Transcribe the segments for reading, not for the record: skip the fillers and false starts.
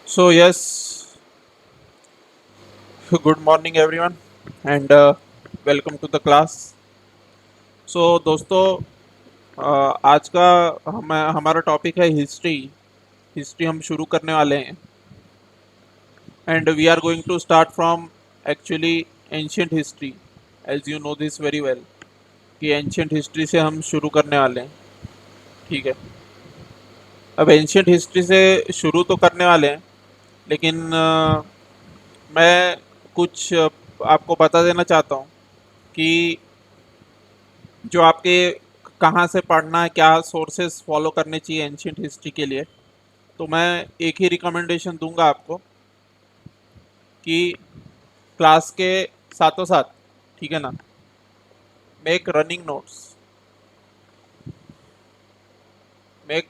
So yes, good morning everyone and welcome to the class. So दोस्तों आज का हमारा टॉपिक है हिस्ट्री। हिस्ट्री हम शुरू करने वाले हैं and we are going to start from actually ancient history as you know this very well कि एंशियंट हिस्ट्री से हम शुरू करने वाले हैं। ठीक है, अब एंशियंट हिस्ट्री से शुरू तो करने वाले हैं लेकिन मैं कुछ आपको बता देना चाहता हूँ कि जो आपके कहाँ से पढ़ना है, क्या सोर्सेस फॉलो करने चाहिए एंशियंट हिस्ट्री के लिए। तो मैं एक ही रिकमेंडेशन दूंगा आपको कि क्लास के साथों साथ, ठीक है ना, make running notes, make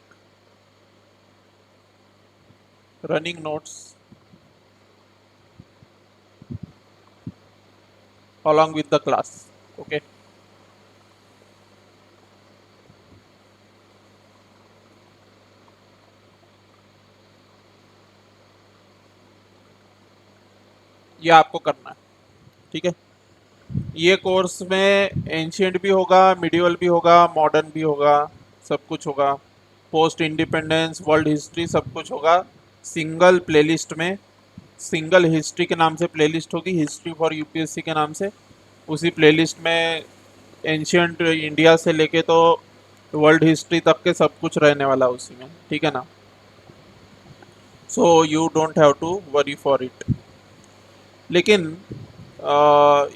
running notes along with the class. Okay. ये आपको करना है, ठीक है। ये कोर्स में एंशियंट भी होगा, मिडिवल भी होगा, मॉडर्न भी होगा, सब कुछ होगा। पोस्ट इंडिपेंडेंस, वर्ल्ड हिस्ट्री, सब कुछ होगा सिंगल प्लेलिस्ट में। सिंगल हिस्ट्री के नाम से प्लेलिस्ट होगी, हिस्ट्री फॉर यूपीएससी के नाम से। उसी प्लेलिस्ट में एंशियंट इंडिया से लेके तो वर्ल्ड हिस्ट्री तक के सब कुछ रहने वाला है उसी में, ठीक है ना। So you don't have to worry for it. लेकिन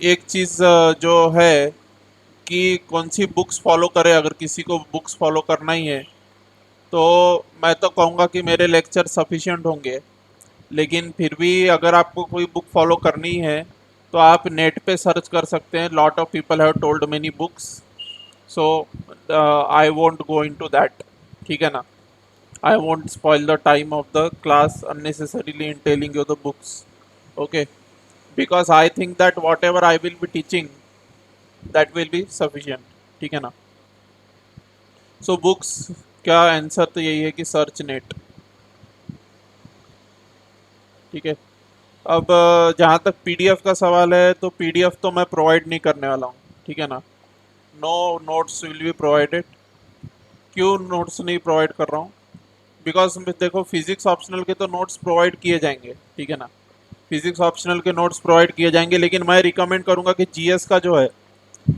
एक चीज़ जो है कि कौन सी बुक्स फॉलो करें, अगर किसी को बुक्स फॉलो करना ही है तो मैं तो कहूँगा कि मेरे लेक्चर सफिशिएंट होंगे। लेकिन फिर भी अगर आपको कोई बुक फॉलो करनी है तो आप नेट पे सर्च कर सकते हैं। Lot of people have told many books, so I won't go into that, ठीक है ना। I won't spoil the time of the class unnecessarily in telling you the books, okay, because I think that what ever I will be teaching that will be sufficient, ठीक है ना। So books का answer तो यही है कि search net, ठीक है। अब जहाँ तक पीडीएफ का सवाल है तो पीडीएफ तो मैं प्रोवाइड नहीं करने वाला हूँ, ठीक है ना। No notes will be provided. क्यों नोट्स नहीं प्रोवाइड कर रहा हूँ? बिकॉज देखो, फिजिक्स ऑप्शनल के तो नोट्स प्रोवाइड किए जाएंगे, ठीक है ना। फिजिक्स ऑप्शनल के नोट्स प्रोवाइड किए जाएंगे, लेकिन मैं रिकमेंड करूँगा कि जीएस का जो है,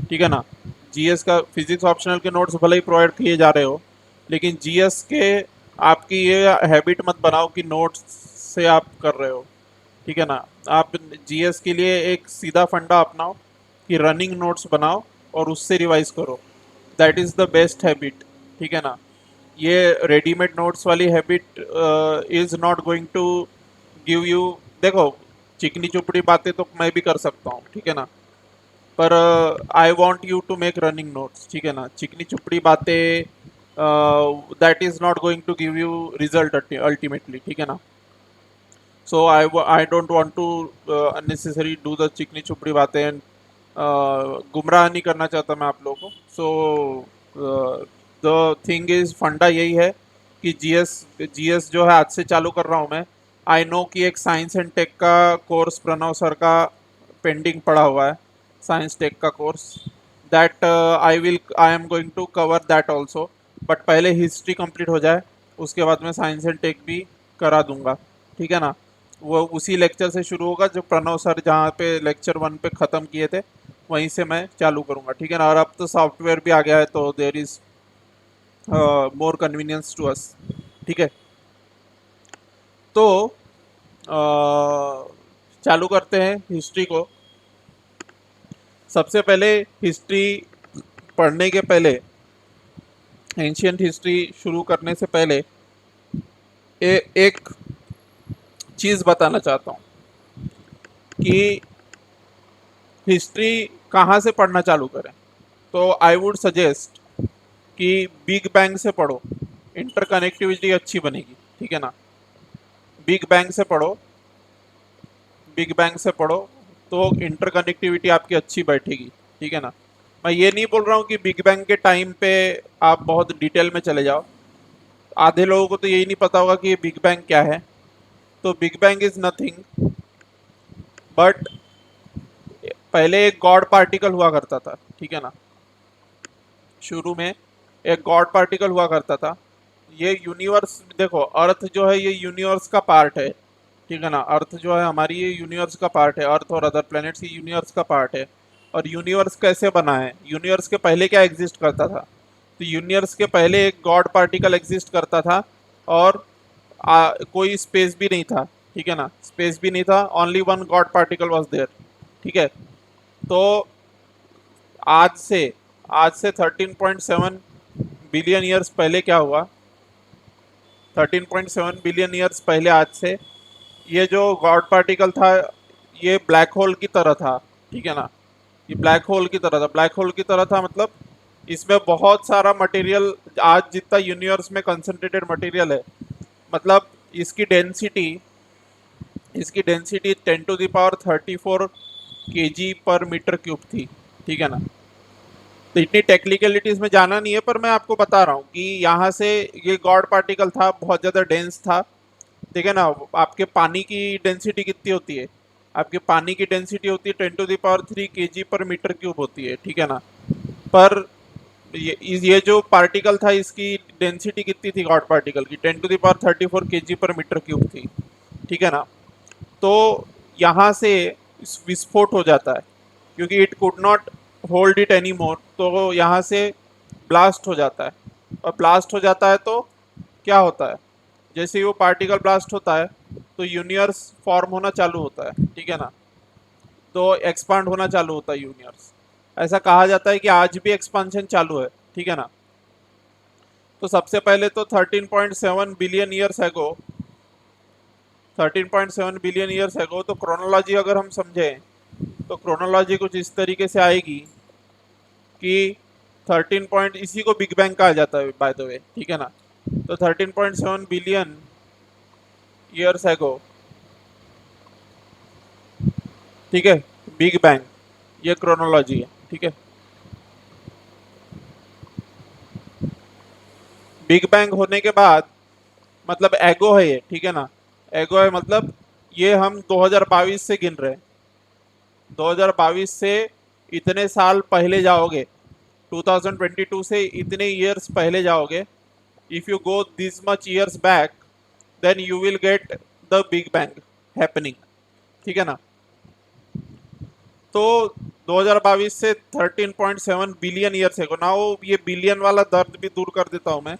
ठीक है ना, जीएस का फिजिक्स ऑप्शनल के नोट्स भले ही प्रोवाइड किए जा रहे हो, लेकिन जीएस के आपकी ये हैबिट मत बनाओ कि नोट्स से आप कर रहे हो, ठीक है ना। आप जीएस के लिए एक सीधा फंडा अपनाओ कि रनिंग नोट्स बनाओ और उससे रिवाइज करो। That is the best habit, ठीक है ना। ये रेडीमेड नोट्स वाली habit is not going to give you. देखो, चिकनी चुपड़ी बातें तो मैं भी कर सकता हूँ, ठीक है ना, पर I want you to make running notes, ठीक है ना। चिकनी चुपड़ी बातें that is not going to give you result ultimately, ठीक है ना। So I don't want to unnecessary do the चिकनी चुपड़ी बातें एंड गुमराह नहीं करना चाहता मैं आप लोगों को। सो द थिंग इज, फंडा यही है कि जीएस जीएस जो है आज से चालू कर रहा हूँ मैं। आई नो कि एक साइंस एंड टेक का कोर्स प्रणव सर का पेंडिंग पड़ा हुआ है, साइंस टेक का course. That I am going to cover that also, but पहले हिस्ट्री कंप्लीट हो जाए, उसके बाद मैं साइंस एंड टेक भी करा दूंगा, ठीक है ना। वो उसी लेक्चर से शुरू होगा जो प्रणव सर जहाँ पे लेक्चर 1 पे ख़त्म किए थे, वहीं से मैं चालू करूँगा, ठीक है ना। और अब तो सॉफ्टवेयर भी आ गया है तो there is more convenience to us, ठीक है। तो चालू करते हैं हिस्ट्री को। सबसे पहले हिस्ट्री पढ़ने के पहले, एंशियंट हिस्ट्री शुरू करने से पहले एक चीज़ बताना चाहता हूँ कि हिस्ट्री कहाँ से पढ़ना चालू करें। तो आई वुड सजेस्ट कि बिग बैंग से पढ़ो, इंटरकनेक्टिविटी अच्छी बनेगी, ठीक है ना। बिग बैंग से पढ़ो, बिग बैंग से पढ़ो तो इंटरकनेक्टिविटी आपकी अच्छी बैठेगी, ठीक है ना। मैं ये नहीं बोल रहा हूँ कि बिग बैंग के टाइम पे आप बहुत डिटेल में चले जाओ। आधे लोगों को तो यही नहीं पता होगा कि ये बिग बैंग क्या है, तो big bang is nothing but पहले एक गॉड पार्टिकल हुआ करता था, ठीक है ना। शुरू में एक गॉड पार्टिकल हुआ करता था। ये यूनिवर्स देखो, अर्थ जो है ये यूनिवर्स का पार्ट है, ठीक है ना। अर्थ जो है हमारी ये यूनिवर्स का पार्ट है, अर्थ और अदर प्लैनेट्स ये यूनिवर्स का पार्ट है। और यूनिवर्स कैसे बना है, यूनिवर्स के पहले क्या एग्जिस्ट करता था, तो यूनिवर्स के पहले एक गॉड पार्टिकल एग्जिस्ट करता था और कोई स्पेस भी नहीं था, ठीक है ना। स्पेस भी नहीं था, only one God particle was there, ठीक है। तो आज से आज से 13.7 बिलियन ईयर्स पहले क्या हुआ, 13.7 बिलियन ईयर्स पहले आज से ये जो गॉड पार्टिकल था ये ब्लैक होल की तरह था, ठीक है ना। ये ब्लैक होल की तरह था, ब्लैक होल की तरह था मतलब इसमें बहुत सारा मटेरियल, आज जितना यूनिवर्स में कंसंट्रेटेड मटेरियल है, मतलब इसकी डेंसिटी इसकी density 10 to the power 34 kg पर मीटर क्यूब थी, ठीक है ना। तो इतनी टेक्निकलिटीज में जाना नहीं है, पर मैं आपको बता रहा हूँ कि यहाँ से ये गॉड पार्टिकल था, बहुत ज़्यादा डेंस था, ठीक है ना। आपके पानी की डेंसिटी कितनी होती है, आपके पानी की डेंसिटी होती है 10 to the power 3 kg पर मीटर क्यूब होती है, ठीक है ना। पर ये जो पार्टिकल था इसकी डेंसिटी कितनी थी गॉड पार्टिकल की, 10 to the power 34 kg पर मीटर क्यूब थी, ठीक है ना। तो यहाँ से विस्फोट हो जाता है क्योंकि it could not hold it any more, तो यहाँ से ब्लास्ट हो जाता है। और ब्लास्ट हो जाता है तो क्या होता है, जैसे ही वो पार्टिकल ब्लास्ट होता है तो यूनिवर्स फॉर्म होना चालू होता है, ठीक है ना। तो एक्सपांड होना चालू होता है यूनिवर्स। ऐसा कहा जाता है कि आज भी एक्सपांशन चालू है, ठीक है ना। तो सबसे पहले तो 13.7 बिलियन ईयर्स एगो 13.7 बिलियन ईयर्स एगो, तो क्रोनोलॉजी अगर हम समझें तो क्रोनोलॉजी कुछ इस तरीके से आएगी कि 13 पॉइंट, इसी को बिग बैंग कहा जाता है बाय द वे, ठीक है ना। तो 13.7 बिलियन ईयर्स एगो, ठीक है, बिग बैंग, ये क्रोनोलॉजी है, ठीक है। बिग बैंग होने के बाद मतलब एगो है ये, ठीक है ना। एगो है मतलब ये हम 2022 से गिन रहे हैं, 2022 से इतने साल पहले जाओगे, 2022 से इतने ईयर्स पहले जाओगे, if you go this much years back then you will get the big bang happening, ठीक है ना। तो 2022 से 13.7 बिलियन ईयर्स है, नाउ ये बिलियन वाला दर्द भी दूर कर देता हूं मैं।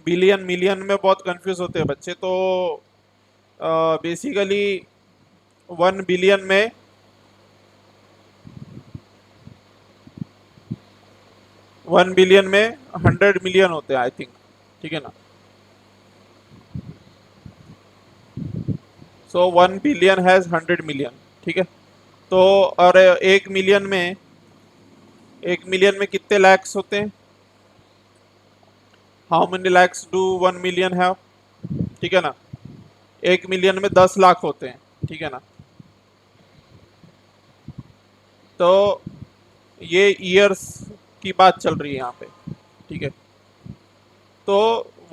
बिलियन मिलियन में बहुत कंफ्यूज होते हैं बच्चे, तो बेसिकली 1 बिलियन में 1 बिलियन में 100 मिलियन होते हैं आई थिंक, ठीक है ना। सो 1 बिलियन हैज 100 मिलियन, ठीक है। तो और 1 मिलियन में कितने लैक्स होते हैं, how many lakhs do 1 million have, ठीक है ना। 1 मिलियन में 10 लाख होते हैं, ठीक है ना। तो ये ईयर्स की बात चल रही है यहाँ पे, ठीक है। तो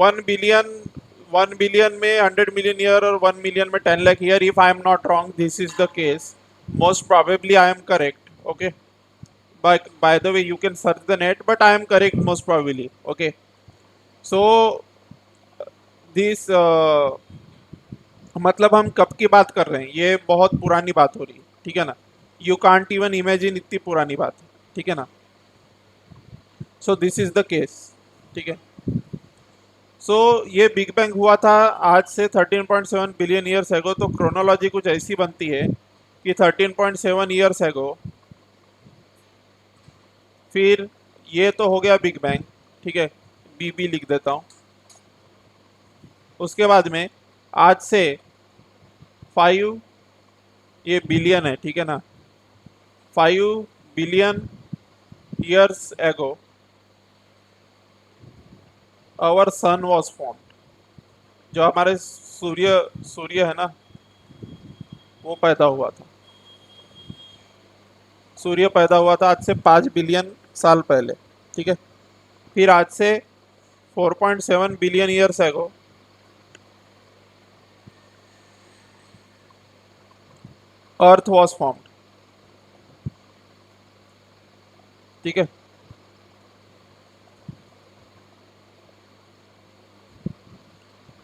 1 बिलियन 1 बिलियन में 100 मिलियन ईयर और 1 मिलियन में 10 lakh year, if I am not wrong this is the case, most probably I am correct, okay. by the way you can search the net but I am correct most probably, okay। so this मतलब हम कब की बात कर रहे हैं, ये बहुत पुरानी बात हो रही है, ठीक है ना। यू कांट इवन इमेजिन इतनी पुरानी बात, ठीक है ना। So this is the case, ठीक है। सो ये बिग बैंग हुआ था आज से 13.7 बिलियन ईयर्स एगो, तो क्रोनोलॉजी कुछ ऐसी बनती है कि 13.7 ईयर्स एगो, फिर ये तो हो गया बिग बैंग, ठीक है, बीबी लिख देता हूँ। उसके बाद में आज से 5, ये बिलियन है, ठीक है ना, 5 billion years ago our sun was form, जो हमारे सूर्य सूर्य है ना वो पैदा हुआ था, सूर्य पैदा हुआ था आज से 5 बिलियन साल पहले, ठीक है। फिर आज से 4.7 बिलियन ईयर्स एगो अर्थ वॉज फॉर्म्ड, ठीक है।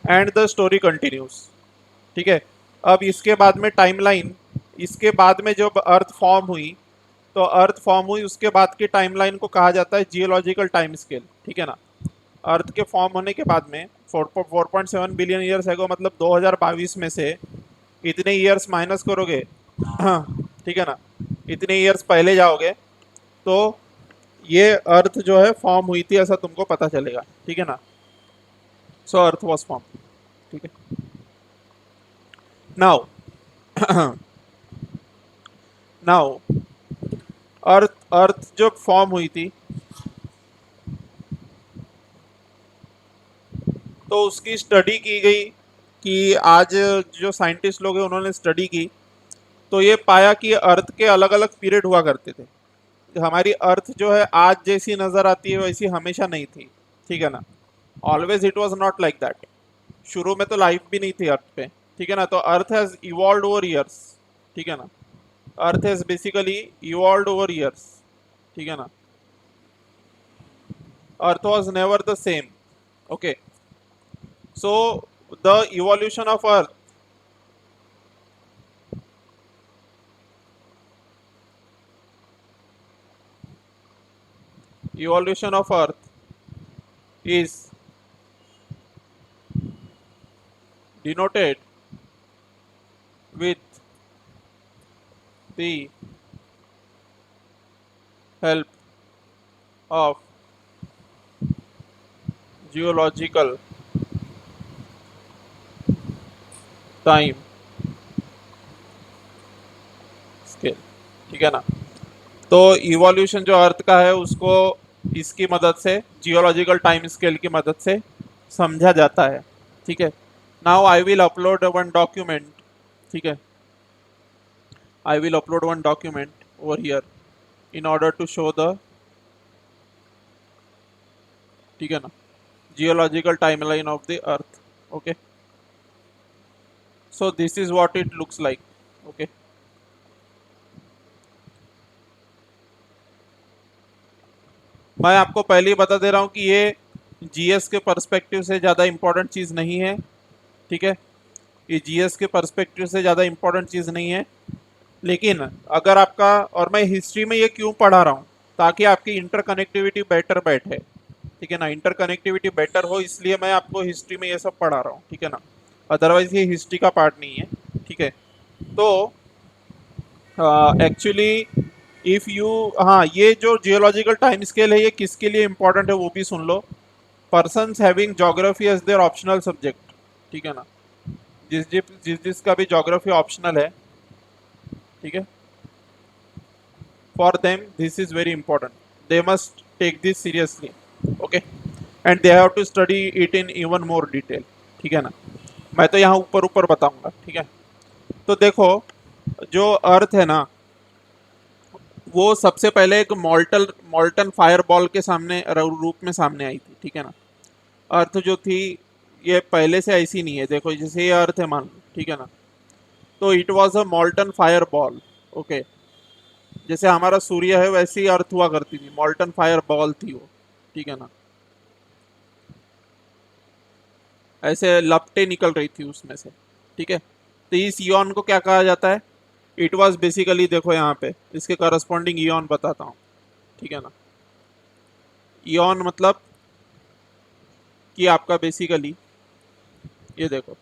एंड द स्टोरी कंटिन्यूस, ठीक है। अब इसके बाद में टाइमलाइन, इसके बाद में जब अर्थ फॉर्म हुई, तो अर्थ फॉर्म हुई उसके बाद की टाइमलाइन को कहा जाता है जियोलॉजिकल टाइम स्केल, ठीक है ना। अर्थ के फॉर्म होने के बाद में 4.7 बिलियन ईयर्स एगो, मतलब 2022 में से इतने ईयर्स माइनस करोगे, हाँ, ठीक है ना, इतने ईयर्स पहले जाओगे तो ये अर्थ जो है फॉर्म हुई थी ऐसा तुमको पता चलेगा, ठीक है ना। सो अर्थ वॉज फॉर्म, ठीक है। नाउ नाउ अर्थ अर्थ जब फॉर्म हुई थी तो उसकी स्टडी की गई, कि आज जो साइंटिस्ट लोग हैं उन्होंने स्टडी की, तो ये पाया कि अर्थ के अलग अलग पीरियड हुआ करते थे। हमारी अर्थ जो है आज जैसी नजर आती है वैसी हमेशा नहीं थी, ठीक है ना। Always it was not like that. शुरू में तो लाइफ भी नहीं थी अर्थ पे, ठीक है ना। तो earth has evolve over years, ठीक है ना। Earth has basically evolve over years, ठीक है ना। अर्थ was never the same, okay. So the evolution of earth, evolution of earth is denoted with the help of geological time scale, ठीक है ना। तो इवोल्यूशन जो अर्थ का है उसको इसकी मदद से, जियोलॉजिकल टाइम स्केल की मदद से समझा जाता है, ठीक है। Now I will upload one document, ठीक है। I will upload one document over here in order to show the, ठीक है ना, geological timeline of the earth, okay. So this is what it looks like, okay. मैं आपको पहले ही बता दे रहा हूँ कि ये जीएस के पर्सपेक्टिव से ज़्यादा इम्पोर्टेंट चीज़ नहीं है, ठीक है। ये जीएस के पर्सपेक्टिव से ज़्यादा इम्पोर्टेंट चीज़ नहीं है, लेकिन अगर आपका, और मैं हिस्ट्री में ये क्यों पढ़ा रहा हूँ, ताकि आपकी इंटरकनेक्टिविटी बेटर बैठे, ठीक है ना। इंटरकनेक्टिविटी बेटर हो इसलिए मैं आपको हिस्ट्री में ये सब पढ़ा रहा हूँ, ठीक है ना। अदरवाइज ये हिस्ट्री का पार्ट नहीं है, ठीक है। तो एक्चुअली इफ यू, हाँ, ये जो जियोलॉजिकल टाइम स्केल है ये किसके लिए इंपॉर्टेंट है वो भी सुन लो। Persons having geography as their optional subject, ठीक है ना। जिसका भी ज्योग्राफी ऑप्शनल है, ठीक है, for them this is very important, they must take this seriously, okay. And they have to study it in even more detail, ठीक है ना। मैं तो यहाँ ऊपर ऊपर बताऊंगा, ठीक है। तो देखो, जो अर्थ है ना वो सबसे पहले एक मॉल्टन फायर बॉल के सामने रूप में सामने आई थी, ठीक है ना। अर्थ जो थी ये पहले से ऐसी नहीं है, देखो जैसे ये अर्थ है मान लो, ठीक है ना। तो it was a मॉल्टन fire ball, okay. जैसे हमारा सूर्य है वैसे ही अर्थ हुआ करती थी, मॉल्टन फायर बॉल थी वो, ठीक है ना। ऐसे लपटें निकल रही थी उसमें से, ठीक है। तो इस इयॉन को क्या कहा जाता है? इट वॉज बेसिकली, देखो यहाँ पे इसके करस्पॉन्डिंग इयॉन बताता हूँ, ठीक है ना। इयॉन मतलब कि आपका बेसिकली, ये देखो,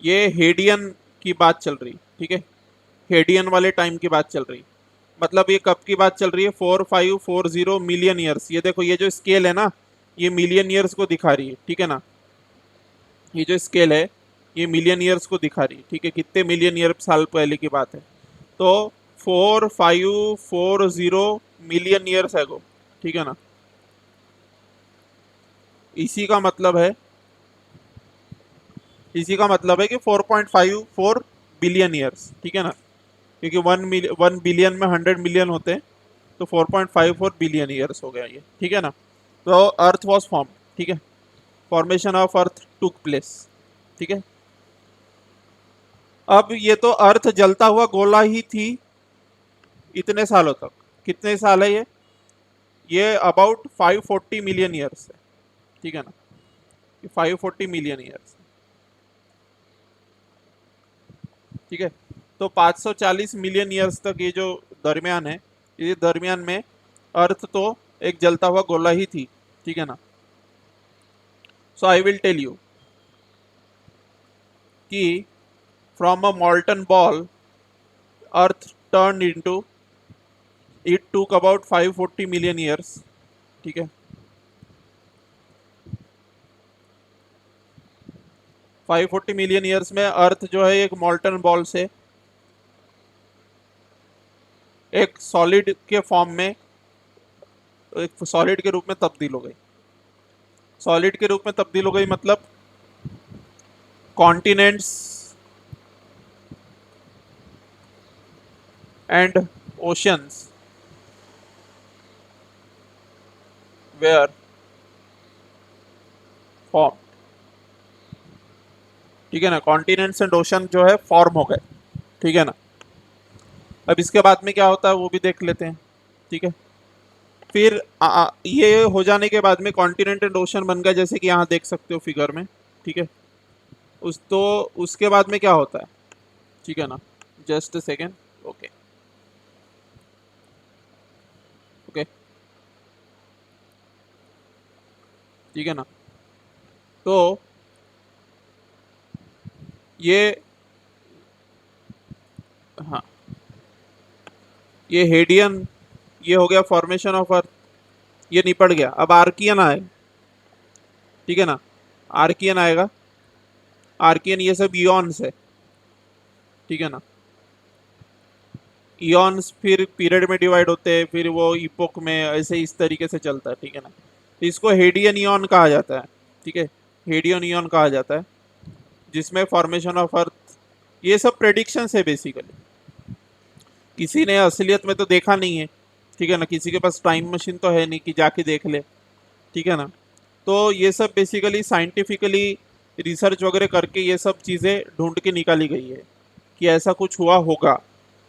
ये हेडियन की बात चल रही, ठीक है। हेडियन वाले टाइम की बात चल रही, मतलब ये कब की बात चल रही है? 4540 मिलियन ईयर्स। ये देखो ये जो स्केल है ना ये मिलियन ईयर्स को दिखा रही है, ठीक है ना। ये जो स्केल है ये मिलियन ईयर्स को दिखा रही है, ठीक है, कितने मिलियन ईयर साल पहले की बात है। तो 4540 मिलियन ईयर्स एगो, ठीक है ना। इसी का मतलब है, इसी का मतलब है कि 4.54 बिलियन ईयर्स, ठीक है ना। क्योंकि 1 बिलियन में 100 मिलियन होते हैं, तो 4.54 बिलियन ईयर्स हो गया ये, ठीक है ना। तो अर्थ वॉज फॉर्म, ठीक है, formation of earth took place, ठीक है। अब ये तो अर्थ जलता हुआ गोला ही थी इतने सालों तक। कितने साल है ये अबाउट 540 मिलियन ईयर्स है, ठीक है ना, 540 मिलियन ईयर्स, ठीक है। तो 540 मिलियन ईयर्स तक ये जो दरमियान है, ये दरमियान में अर्थ तो एक जलता हुआ गोला ही थी, ठीक है ना। So I will tell you कि from a मॉल्टन ball earth turn into, it took about 540 million years, ठीक है। 540 मिलियन ईयर्स में अर्थ जो है एक मॉल्टन बॉल से एक सॉलिड के फॉर्म में, एक सॉलिड के रूप में तब्दील हो गई। सॉलिड के रूप में तब्दील हो गई मतलब continents and oceans were form, ठीक है ना। कॉन्टिनेंट्स एंड ओशन जो है फॉर्म हो गए, ठीक है ना। अब इसके बाद में क्या होता है वो भी देख लेते हैं, ठीक है। फिर ये हो जाने के बाद में कॉन्टिनेंट एंड ओशन बन गया, जैसे कि यहाँ देख सकते हो फिगर में, ठीक है। उसके बाद में क्या होता है, ठीक है ना। Just a second, okay okay, ठीक है ना। तो ये, हाँ, ये हेडियन, ये हो गया फॉर्मेशन ऑफ अर्थ, ये निपट गया। अब आर्कियन आए, ठीक है ना। आर्कियन आएगा, आर्कियन ये सब इयॉन्स है, ठीक है ना। इयॉन्स फिर पीरियड में डिवाइड होते हैं, फिर वो इपोक में, ऐसे इस तरीके से चलता है, ठीक है ना। तो इसको हेडियन इयॉन कहा जाता है, ठीक है। हेडियन इयॉन कहा जाता है, जिसमें फॉर्मेशन ऑफ अर्थ, ये सब प्रेडिक्शंस है बेसिकली। किसी ने असलियत में तो देखा नहीं है, ठीक है ना। किसी के पास टाइम मशीन तो है नहीं कि जाके देख ले, ठीक है ना। तो ये सब बेसिकली साइंटिफिकली रिसर्च वगैरह करके ये सब चीज़ें ढूंढ के निकाली गई है कि ऐसा कुछ हुआ होगा।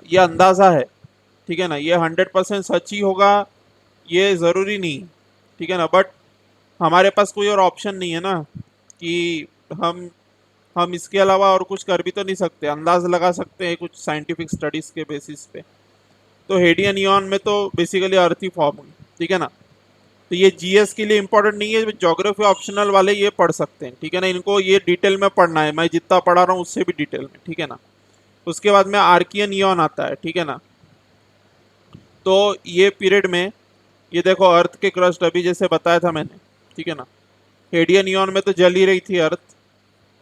ये अंदाज़ा है, ठीक है ना। ये 100% सच ही होगा ये ज़रूरी नहीं, ठीक है ना। बट हमारे पास कोई और ऑप्शन नहीं है ना कि हम हम इसके अलावा और कुछ कर भी तो नहीं सकते, अंदाज लगा सकते हैं कुछ साइंटिफिक स्टडीज़ के बेसिस पे। तो हेडियन इयॉन में तो बेसिकली अर्थ ही फॉर्म हुई, ठीक है ना। तो ये जीएस के लिए इंपॉर्टेंट नहीं है, ज्योग्राफी ऑप्शनल वाले ये पढ़ सकते हैं, ठीक है ना। इनको ये डिटेल में पढ़ना है, मैं जितना पढ़ा रहा हूँ उससे भी डिटेल में, ठीक है ना। उसके बाद में आर्कियन इयॉन आता है, ठीक है ना। तो ये पीरियड में, ये देखो अर्थ के क्रस्ट अभी जैसे बताया था मैंने, ठीक है ना। हेडियन इयॉन में तो जल ही रही थी अर्थ,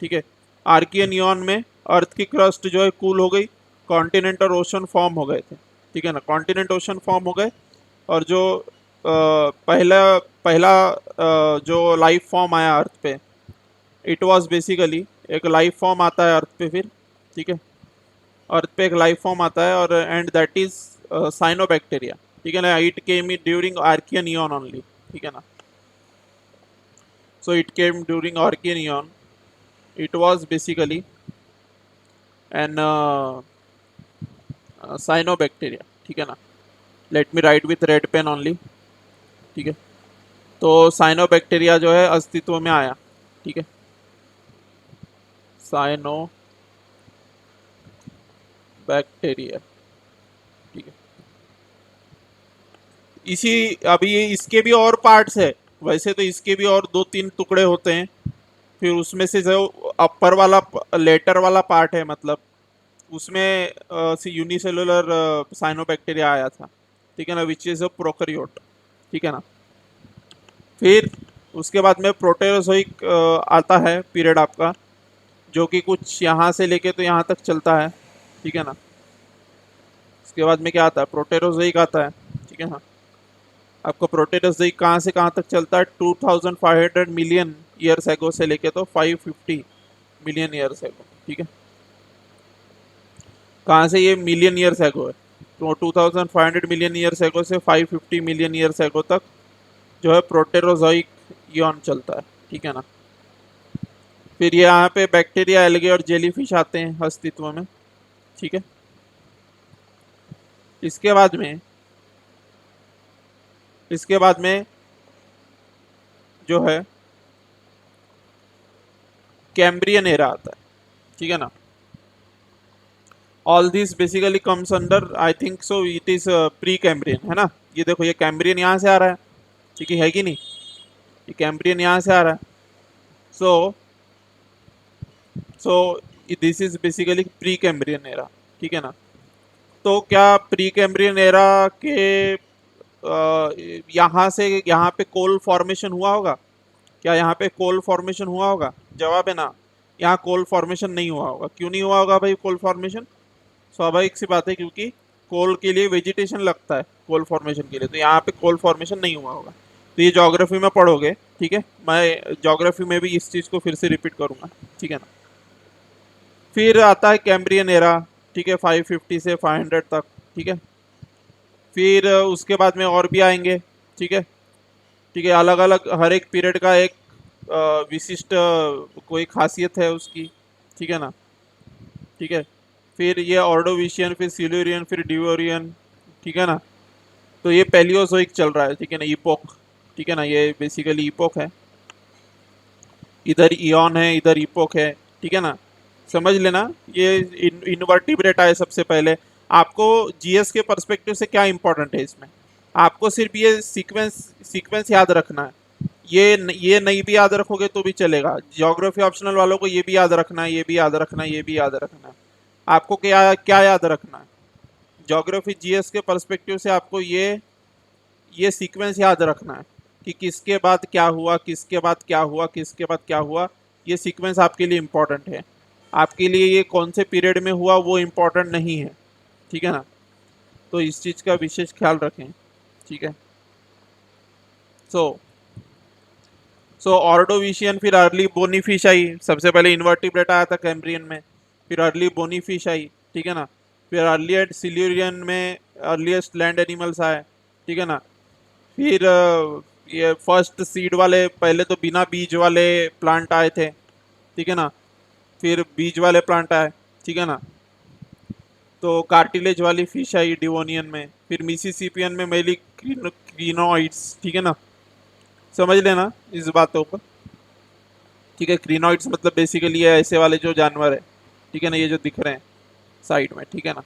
ठीक है। आर्कियन इयॉन में अर्थ की क्रस्ट जो है कूल हो गई, कॉन्टिनेंट और ओशन फॉर्म हो गए थे, ठीक है ना। कॉन्टिनेंट ओशन फॉर्म हो गए, और जो पहला पहला जो लाइफ फॉर्म आया अर्थ पे, इट वाज बेसिकली, एक लाइफ फॉर्म आता है अर्थ पे फिर, ठीक है। अर्थ पे एक लाइफ फॉर्म आता है, और एंड दैट इज साइनोबैक्टीरिया, ठीक है ना। It came during Archean eon only, ठीक है ना। So it came during Archean eon, it was basically an cyanobacteria, ठीक है ना। Let me write with red pen only, ठीक है। तो साइनोबैक्टीरिया जो है अस्तित्व में आया, ठीक है। साइनो बैक्टीरिया, ठीक है। इसी, अभी इसके भी और पार्ट्स है, वैसे तो इसके भी और दो तीन टुकड़े होते हैं। फिर उसमें से जो अपर वाला लेटर वाला पार्ट है, मतलब उसमें यूनिसेलुलर साइनोबैक्टीरिया आया था, ठीक है ना, विच इज अ प्रोकैरियोट, ठीक है ना। फिर उसके बाद में प्रोटेरोजोइक आता है पीरियड आपका, जो कि कुछ यहाँ से लेके तो यहाँ तक चलता है, ठीक है ना। उसके बाद में क्या आता है, प्रोटेरोजोइक आता है, ठीक है ना। आपका प्रोटेरोजोइक कहाँ से कहाँ तक चलता है, 2500 मिलियन ईयर्स एगो से लेके तो 550 मिलियन ईयर्स एगो, ठीक है। कहाँ से ये मिलियन ईयर्स एगो है, तो 2500 मिलियन ईयर्स एगो से 550 मिलियन ईयर्स एगो तक जो है प्रोटेरोजोइक इयॉन चलता है, ठीक है ना। फिर यहाँ पे बैक्टीरिया, एल्गे और जेलीफिश आते हैं अस्तित्व में, ठीक है। इसके बाद में इसके बाद में जो है कैम्ब्रियन एरा आता है, ठीक है ना। All this basically comes under, I think so it is pre Cambrian, है ना। ये देखो, ये कैम्ब्रियन यहाँ से आ रहा है, ठीक है कि नहीं, ये कैम्ब्रियन यहाँ से आ रहा है। So so this is basically pre Cambrian era, ठीक है ना। तो क्या प्री कैम्ब्रियन एरा के यहाँ से यहाँ पे कोल फॉर्मेशन हुआ होगा? क्या यहाँ पे कोल फॉर्मेशन हुआ होगा? जवाब है ना, यहाँ कोल फॉर्मेशन नहीं हुआ होगा। क्यों नहीं हुआ होगा भाई कोल फॉर्मेशन? स्वाभाविक सी बात है, क्योंकि कोल के लिए वेजिटेशन लगता है कोल फॉर्मेशन के लिए, तो यहाँ पे कोल फॉर्मेशन नहीं हुआ होगा। तो ये ज्योग्राफी में पढ़ोगे, ठीक है। मैं ज्योग्राफी में भी इस चीज़ को फिर से रिपीट करूँगा, ठीक है ना। फिर आता है कैम्ब्रियन एरा, ठीक है, 550 से 500 तक, ठीक है। फिर उसके बाद में और भी आएंगे, ठीक है। ठीक है, अलग अलग हर एक पीरियड का एक विशिष्ट कोई खासियत है उसकी, ठीक है ना, ठीक है। फिर ये ऑर्डोविशियन, फिर सिल्यूरियन, फिर डिवोरियन, ठीक है ना। तो ये पैलियोजोइक चल रहा है, ठीक है ना, इपोक, ठीक है ना, ये बेसिकली इपोक है। इधर इयॉन है, इधर इपोक है, ठीक है ना। समझ लेना, ये इनवर्टिब्रेट आए सबसे पहले। आपको जीएस के पर्सपेक्टिव से क्या इंपॉर्टेंट है इसमें? आपको सिर्फ ये सीक्वेंस सीक्वेंस याद रखना है। ये नहीं भी याद रखोगे तो भी चलेगा। ज्योग्राफी ऑप्शनल वालों को ये भी याद रखना है, ये भी याद रखना है, ये भी याद रखना है। आपको क्या क्या याद रखना है? ज्योग्राफी जीएस के पर्सपेक्टिव से आपको ये सीक्वेंस याद रखना है कि किसके बाद क्या हुआ, किसके बाद क्या हुआ, किसके बाद क्या हुआ। ये सीक्वेंस आपके लिए इम्पोर्टेंट है। आपके लिए ये कौन से पीरियड में हुआ वो इम्पोर्टेंट नहीं है, ठीक है ना। तो इस चीज़ का विशेष ख्याल रखें, ठीक है। सो ऑर्डोविशियन, फिर अर्ली बोनीफिश आई। सबसे पहले इन्वर्टिब्रेट आया था कैम्ब्रियन में, फिर अर्ली बोनीफिश आई, ठीक है ना। फिर अर्लीस्ट सिल्यूरियन में अर्लीस्ट लैंड एनिमल्स आए, ठीक है ना। फिर ये फर्स्ट सीड वाले, पहले तो बिना बीज वाले प्लांट आए थे, ठीक है ना। फिर बीज वाले प्लांट आए, ठीक है ना। तो कार्टिलेज वाली फिश आई डिवोनियन में। फिर मिसिसिपियन में मेनली क्रीनोइड्स, ठीक है ना। समझ लेना इस बातों पर, ठीक है। क्रीनोइड्स मतलब बेसिकली ये ऐसे वाले जो जानवर है, ठीक है ना, ये जो दिख रहे हैं साइड में, ठीक है ना।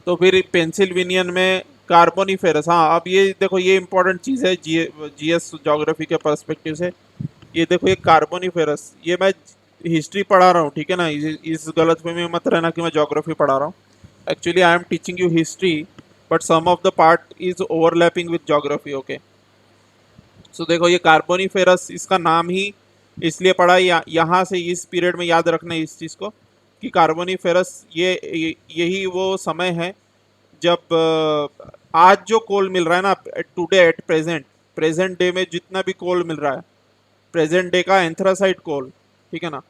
तो फिर पेंसिल्वेनियन में कार्बोनिफेरस। हाँ, अब ये देखो, ये इंपॉर्टेंट चीज़ है जीएस ज्योग्राफी के पर्सपेक्टिव से। ये देखो, ये कार्बोनिफेरस, ये मैं हिस्ट्री पढ़ा रहा हूँ, ठीक है ना। इस गलतफहमी में मत रहना कि मैं ज्योग्राफी पढ़ा रहा हूँ। Actually I am teaching you history, but some of the part is overlapping with geography, okay. So देखो, ये कार्बोनिफेरस, इसका नाम ही इसलिए पड़ा, यहाँ से इस पीरियड में याद रखना है इस चीज़ को कि कार्बोनिफेरस यही वो समय है जब आज जो कोल मिल रहा है ना, टुडे एट प्रेजेंट डे में जितना भी कोल मिल रहा है, प्रेजेंट डे का एंथ्रासाइट कोल, ठीक है ना,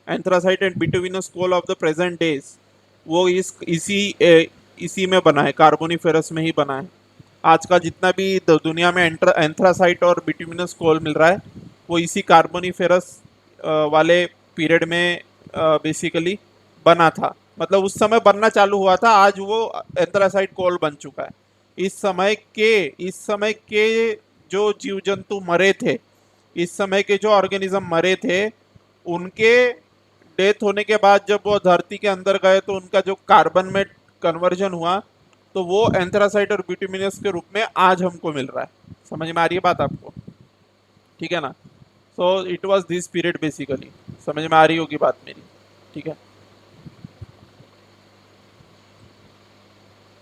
anthracite and bituminous coal of the present days, वो इसी में बना है, कार्बोनिफेरस में ही बना है। आज का जितना भी दुनिया में एंथ्रासाइट और बिटुमिनस कोल मिल रहा है, वो इसी कार्बोनिफेरस वाले पीरियड में बेसिकली बना था। मतलब उस समय बनना चालू हुआ था, आज वो एंथ्रासाइट कोल बन चुका है। इस समय के जो जीव जंतु मरे थे, इस समय के जो ऑर्गेनिज्म मरे थे, उनके डेथ होने के बाद जब वो धरती के अंदर गए तो उनका जो कार्बन में कन्वर्जन हुआ, तो वो एंथ्रासाइट और बिटुमिनस के रूप में आज हमको मिल रहा है। समझ में आ रही है बात आपको, ठीक है ना। So it was this period basically. समझ में आ रही होगी बात मेरी, ठीक है,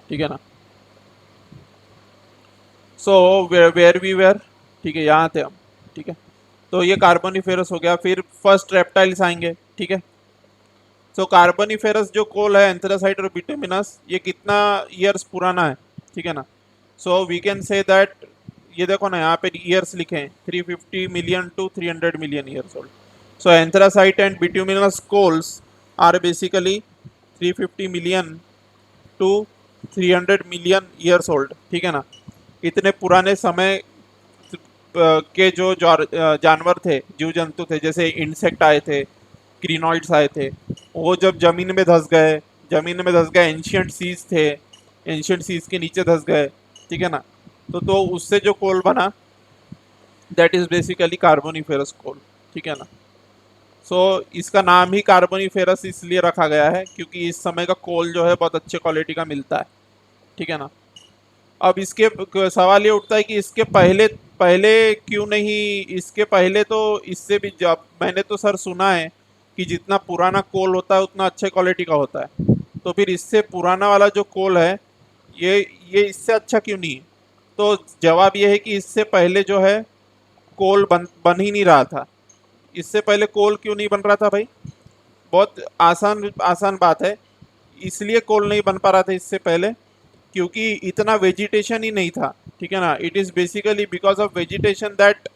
ठीक है ना। सो वेयर वी वेयर, ठीक है, यहाँ थे हम, ठीक है। तो ये कार्बोनिफेरस हो गया। फिर फर्स्ट रेप्टाइल्स आएंगे, ठीक है। सो कार्बोनिफेरस जो कोल है, एंथ्रासाइट और बिटुमिनस, ये कितना ईयर्स पुराना है, ठीक है ना। So we can say that, ये देखो ना, यहाँ पे ईयर्स लिखे हैं, 350 million to 300 million years old. So anthracite and bituminous coals are basically 350 million to 300 million years old, ठीक है ना। इतने पुराने समय के जो जानवर थे, जीव जंतु थे, जैसे इंसेक्ट आए थे, क्रीनॉइड्स आए थे, वो जब जमीन में धंस गए, जमीन में धंस गए, एंशियंट सीज थे, एंशियंट सीज के नीचे धंस गए, ठीक है ना। तो उससे जो कोल बना, दैट इज बेसिकली कार्बोनिफेरस कोल, ठीक है ना। सो इसका नाम ही कार्बोनिफेरस इसलिए रखा गया है क्योंकि इस समय का कोल जो है बहुत अच्छे क्वालिटी का मिलता है, ठीक है ना। अब इसके सवाल ये उठता है कि इसके पहले पहले क्यों नहीं, इसके पहले तो इससे भी, जब मैंने तो सर सुना है कि जितना पुराना कोल होता है उतना अच्छे क्वालिटी का होता है, तो फिर इससे पुराना वाला जो कोल है ये ये इससे अच्छा क्यों नहीं? तो जवाब ये है कि इससे पहले जो है कोल बन ही नहीं रहा था। इससे पहले कोल क्यों नहीं बन रहा था भाई? बहुत आसान आसान बात है। इसलिए कोल नहीं बन पा रहा था इससे पहले क्योंकि इतना वेजिटेशन ही नहीं था, ठीक है ना। It is basically because of vegetation that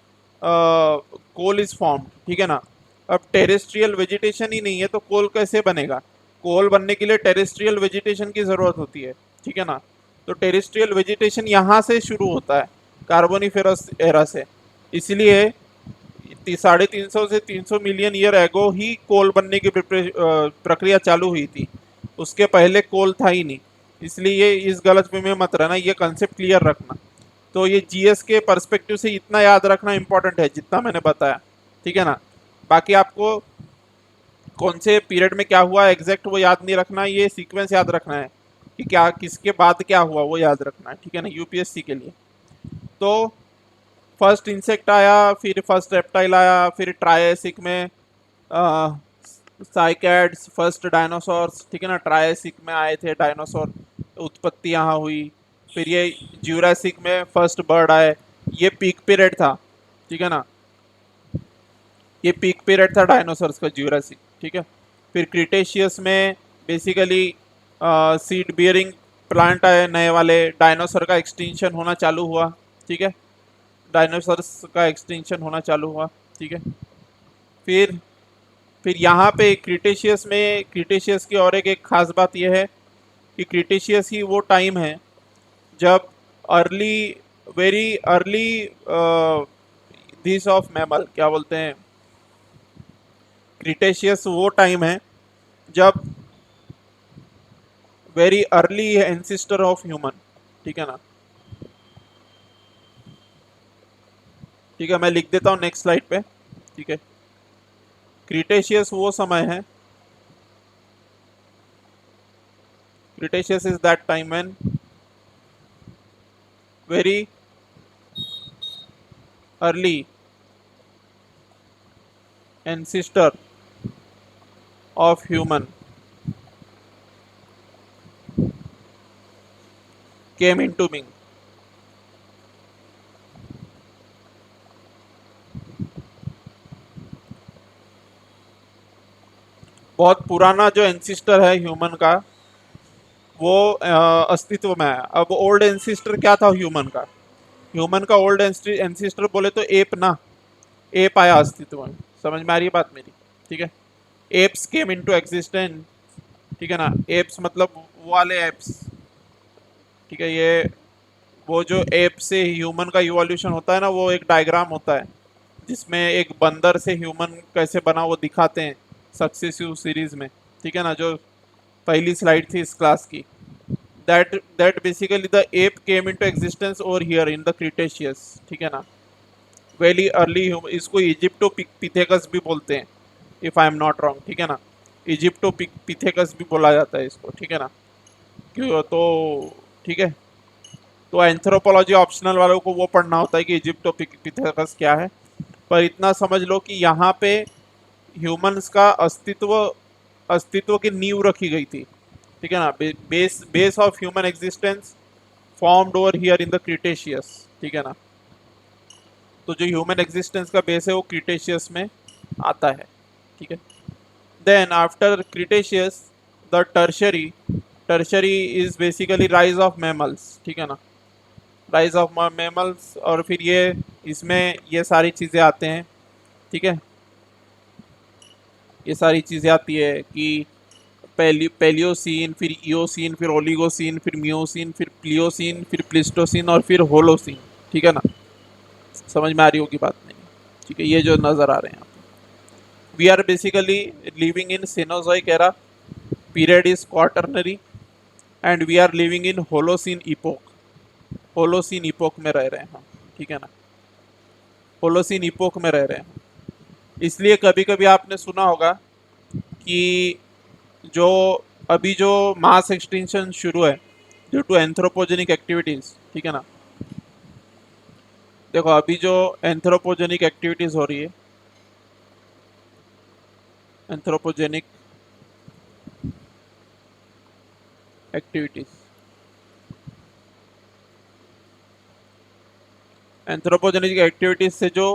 coal is formed, ठीक है ना। अब टेरेस्ट्रियल वेजिटेशन ही नहीं है तो कोल कैसे बनेगा? कोल बनने के लिए टेरेस्ट्रियल वेजिटेशन की ज़रूरत होती है, ठीक है ना। तो टेरेस्ट्रियल वेजिटेशन यहाँ से शुरू होता है, कार्बोनिफेरस एरा से। इसलिए 350 से 300 मिलियन ईयर एगो ही कोल बनने की प्रक्रिया चालू हुई थी, उसके पहले कोल था ही नहीं। इसलिए ये इस गलतफहमी में मत रहना, ये कंसेप्ट क्लियर रखना। तो ये जीएस के पर्सपेक्टिव से इतना याद रखना इंपॉर्टेंट है जितना मैंने बताया, ठीक है ना। बाकी आपको कौन से पीरियड में क्या हुआ एग्जैक्ट वो याद नहीं रखना, ये सीक्वेंस याद रखना है कि क्या किसके बाद क्या हुआ वो याद रखना है, ठीक है ना, यूपीएससी के लिए। तो फर्स्ट इंसेक्ट आया, फिर फर्स्ट रेप्टाइल आया, फिर ट्रायसिक में साइकैड्स, फर्स्ट डायनासोर्स, ठीक है ना। ट्रायसिक में आए थे डायनासोर, उत्पत्ति यहाँ हुई। फिर ये ज्यूरासिक में फर्स्ट बर्ड आए, ये पीक पीरियड था, ठीक है ना। ये पीक पीरियड था डायनासोर्स का, ज्यूरासिक, ठीक है। फिर क्रिटेशियस में बेसिकली सीड बियरिंग प्लांट आए नए वाले, डायनासोर का एक्सटिंक्शन होना चालू हुआ, ठीक है। डायनासोर्स का एक्सटिंक्शन होना चालू हुआ, ठीक है। फिर फिर यहाँ पे क्रिटेशियस में, क्रिटेशियस की और एक खास बात यह है कि क्रिटेशियस ही वो टाइम है जब early, very early this of mammal, क्या बोलते हैं, क्रिटेशियस वो टाइम है जब very early ancestor of human, ठीक है ना। ठीक है, मैं लिख देता हूँ नेक्स्ट स्लाइड पे, ठीक है। क्रिटेशियस वो समय है, Cretaceous is that time when very early ancestor of human came into being। बहुत पुराना जो एंसिस्टर है ह्यूमन का वो अस्तित्व में है। अब ओल्ड एंसिस्टर क्या था ह्यूमन का? ह्यूमन का ओल्ड एंसिस्टर बोले तो एप ना, एप आया अस्तित्व में। समझ में आ रही है बात मेरी? ठीक है, एप्स केम इनटू एग्जिस्टेंस, ठीक है ना। एप्स मतलब वो वाले एप्स, ठीक है। ये वो जो एप से ह्यूमन का इवोल्यूशन होता है ना, वो एक डायग्राम होता है जिसमें एक बंदर से ह्यूमन कैसे बना वो दिखाते हैं सक्सेसिव सीरीज में, ठीक है ना, जो पहली स्लाइड थी इस क्लास की। That basically the app came into existence over here in the Cretaceous, ठीक है ना। वेरी अर्ली ह्यूमन, इसको इजिप्टोपिथेकस भी बोलते हैं if I am not wrong, ठीक है ना। इजिप्टोपिथेकस भी बोला जाता है इसको, ठीक है ना। क्यों तो, ठीक है। तो एंथ्रोपोलॉजी ऑप्शनल वालों को वो पढ़ना होता है कि इजिप्टोपिथेकस क्या है, पर इतना समझ लो कि यहाँ पे ह्यूमंस का अस्तित्व की नींव रखी गई थी, ठीक है ना। Base of human existence formed over here in the Cretaceous, ठीक है ना। तो जो ह्यूमन एग्जिस्टेंस का बेस है वो क्रिटेशियस में आता है, ठीक है। Then after Cretaceous the Tertiary, Tertiary is basically rise of mammals, ठीक है ना, राइज ऑफ मैमल्स। और फिर ये इसमें ये सारी चीज़ें आते हैं, ठीक है। ये सारी चीज़ें आती है कि पेलियोसीन, फिर इयोसीन, फिर ओलिगोसीन, फिर मियोसीन, फिर प्लियोसीन, फिर प्लिस्टोसीन और फिर होलोसीन, ठीक है ना। समझ में आ रही होगी बात नहीं? ठीक है, ये जो नज़र आ रहे हैं आप, we are basically living in Cenozoic era, period is Quaternary, and we are living in Holocene epoch. Holocene epoch में रह रहे हैं हम, ठीक है ना, होलोसीन इपोक में रह रहे हैं। इसलिए कभी कभी आपने सुना होगा कि जो अभी जो मास एक्सटिंक्शन शुरू है ड्यू टू एंथ्रोपोजेनिक एक्टिविटीज, ठीक है ना, देखो अभी जो एंथ्रोपोजेनिक एक्टिविटीज हो रही है, एंथ्रोपोजेनिक एक्टिविटीज, एंथ्रोपोजेनिक एक्टिविटीज से जो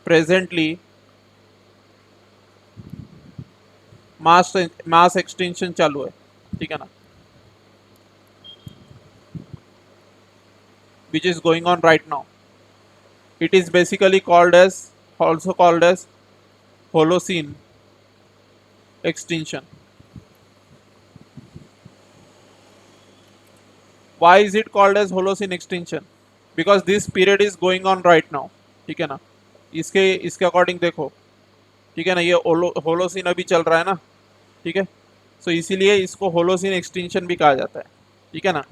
प्रेजेंटली मास मास एक्सटिंक्शन चालू है, ठीक है ना, which is going on right now. It is basically called as, also called as Holocene extinction. Why is it called as Holocene extinction? Because this period is going on right now. ठीक है ना, इसके इसके according देखो, ठीक है ना, ये होलोसीन अभी चल रहा है ना, ठीक है, सो इसीलिए इसको होलोसीन एक्सटिंक्शन भी कहा जाता है, ठीक है ना।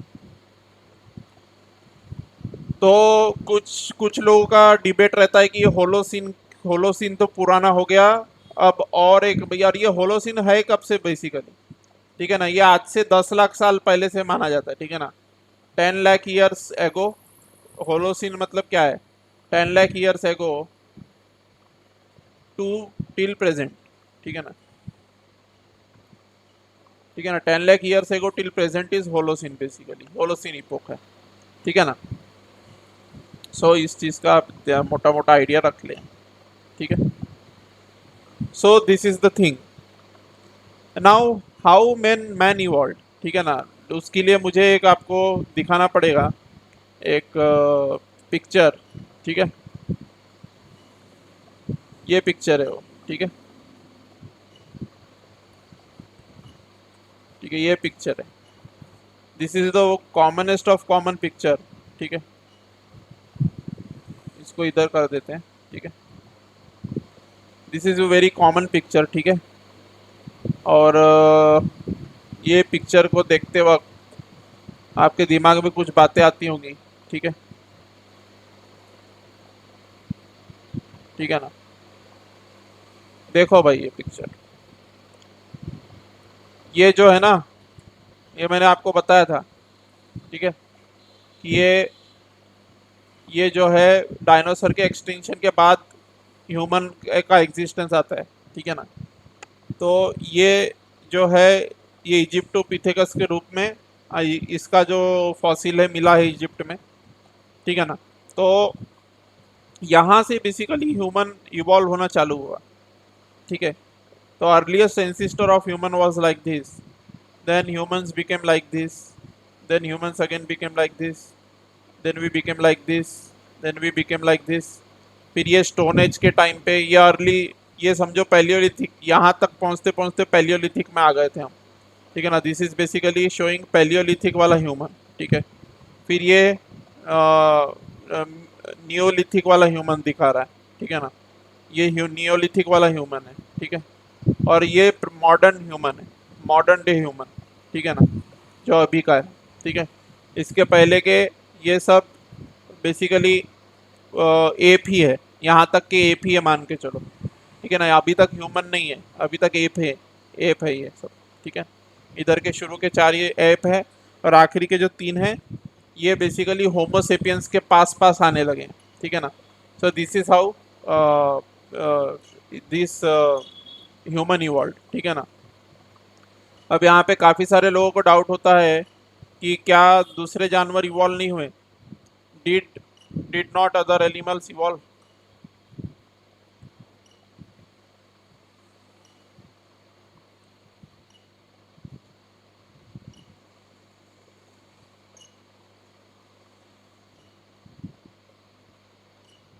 तो कुछ कुछ लोगों का डिबेट रहता है कि ये होलोसीन होलोसीन तो पुराना हो गया, अब और एक यार ये होलोसीन है कब से बेसिकली, ठीक है ना, ये आज से 10 लाख साल पहले से माना जाता है, ठीक है ना, 10 लाख ईयर्स एगो। होलोसीन मतलब क्या है, 10 lakh years ago to till present, ठीक है ना, ठीक है ना, 10 lakh years ago till present is Holocene, basically Holocene epoch है, ठीक है ना। सो इस चीज़ का आप मोटा मोटा आइडिया रख लें, ठीक है। So this is the thing. Now how man evolve, ठीक है ना, तो उसके लिए मुझे एक आपको दिखाना पड़ेगा एक पिक्चर, ठीक है, ये पिक्चर है वो, ठीक है, ठीक है, ये पिक्चर है, this is the commonest of common picture, ठीक है, इसको इधर कर देते हैं, ठीक है, this is a very common picture, ठीक है, और ये पिक्चर को देखते वक्त आपके दिमाग में कुछ बातें आती होंगी, ठीक है, ठीक है ना, देखो भाई ये पिक्चर, ये जो है ना, ये मैंने आपको बताया था, ठीक है, कि ये जो है डायनासोर के एक्सटिंक्शन के बाद ह्यूमन का एग्जिस्टेंस आता है, ठीक है ना, तो ये जो है ये इजिप्टोपिथेकस के रूप में इसका जो फॉसिल है मिला है इजिप्ट में, ठीक है ना, तो यहाँ से बेसिकली ह्यूमन इवॉल्व होना चालू हुआ, ठीक है, तो earliest ancestor of human was like this, then humans became like this, then humans again became like this, then we became like this, then we became like this. फिर ये stone age के time पे ये early, ये समझो Palaeolithic, यहाँ तक पहुँचते पहुँचते पैलियोलिथिक में आ गए थे हम, ठीक है ना, this is basically showing Palaeolithic वाला ह्यूमन, ठीक है, फिर ये नियोलिथिक वाला ह्यूमन दिखा रहा है, ठीक है ना, ये नियोलिथिक वाला ह्यूमन है, ठीक है, और ये मॉडर्न ह्यूमन है, मॉडर्न डे ह्यूमन, ठीक है ना, जो अभी का है, ठीक है, इसके पहले के ये सब बेसिकली एप ही है, यहाँ तक के एप ही है मान के चलो, ठीक है ना, अभी तक ह्यूमन नहीं है, अभी तक एप है, एप है ये सब, ठीक है, इधर के शुरू के 4 ये एप है, और आखिरी के जो 3 हैं ये बेसिकली होमोसेपियंस के पास पास आने लगे हैं, ठीक है ना, so this is how this human evolve, ठीक है ना। अब यहाँ पे काफ़ी सारे लोगों को डाउट होता है कि क्या दूसरे जानवर इवॉल्व नहीं हुए, did did not other animals evolve.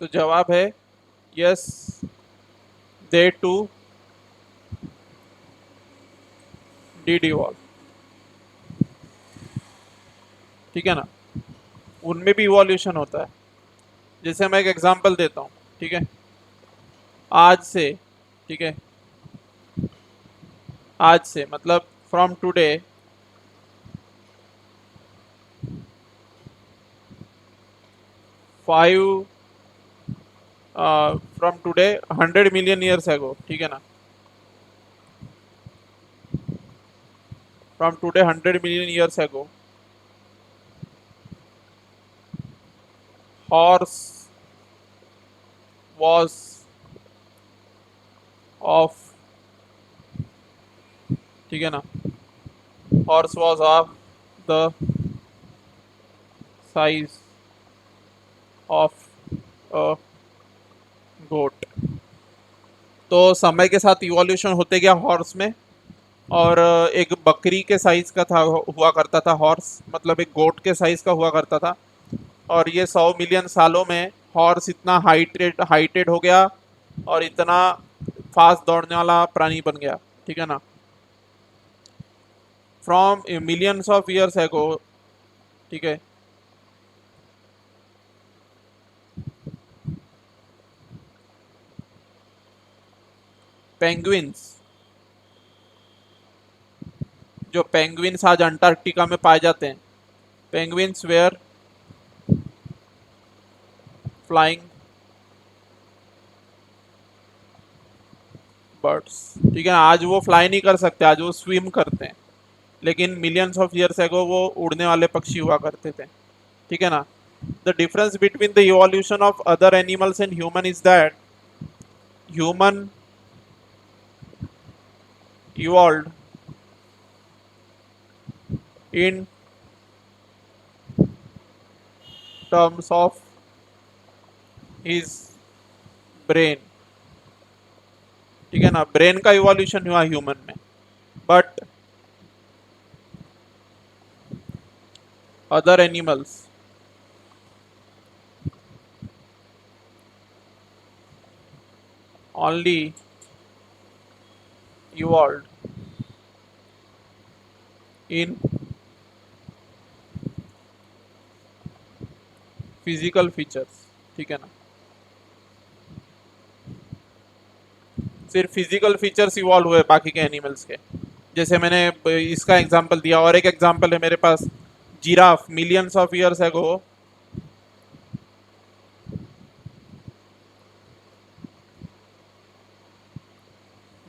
तो जवाब है yes, they too did evolve, ठीक है ना, उनमें भी इवोल्यूशन होता है। जैसे मैं एक एग्जांपल देता हूँ, ठीक है, आज से, ठीक है, आज से मतलब from today 5 from today 100 million years ago, ठीक है ना, from today 100 million years ago horse was of, ठीक है ना, horse was of the size of a goat। तो समय के साथ इवोल्यूशन होते गया हॉर्स में, और एक बकरी के साइज का था, हुआ करता था हॉर्स, मतलब एक गोट के साइज का हुआ करता था। और ये 100 मिलियन सालों में हॉर्स इतना हाइटेड हो गया और इतना फास्ट दौड़ने वाला प्राणी बन गया, ठीक है ना, फ्रॉम मिलियंस ऑफ ईयर्स एगो, ठीक है। पेंगुइन्स, जो पेंगुइन्स आज अंटार्कटिका में पाए जाते हैं, पेंगुइन्स वेयर फ्लाइंग बर्ड्स, ठीक है ना, आज वो फ्लाई नहीं कर सकते, आज वो स्विम करते हैं, लेकिन मिलियंस ऑफ ईयर्स एगो वो उड़ने वाले पक्षी हुआ करते थे, ठीक है ना। The difference between the evolution of other animals and human is that human evolved in terms of his brain, ठीक है ना, ब्रेन का इवोल्यूशन हुआ ह्यूमन में, but other animals only evolved in physical features, ठीक है ना, सिर्फ फिजिकल फीचर्स इवॉल्व हुए बाकी के एनिमल्स के। जैसे मैंने इसका एग्जांपल दिया, और एक एग्जांपल है मेरे पास, giraffe millions of years ago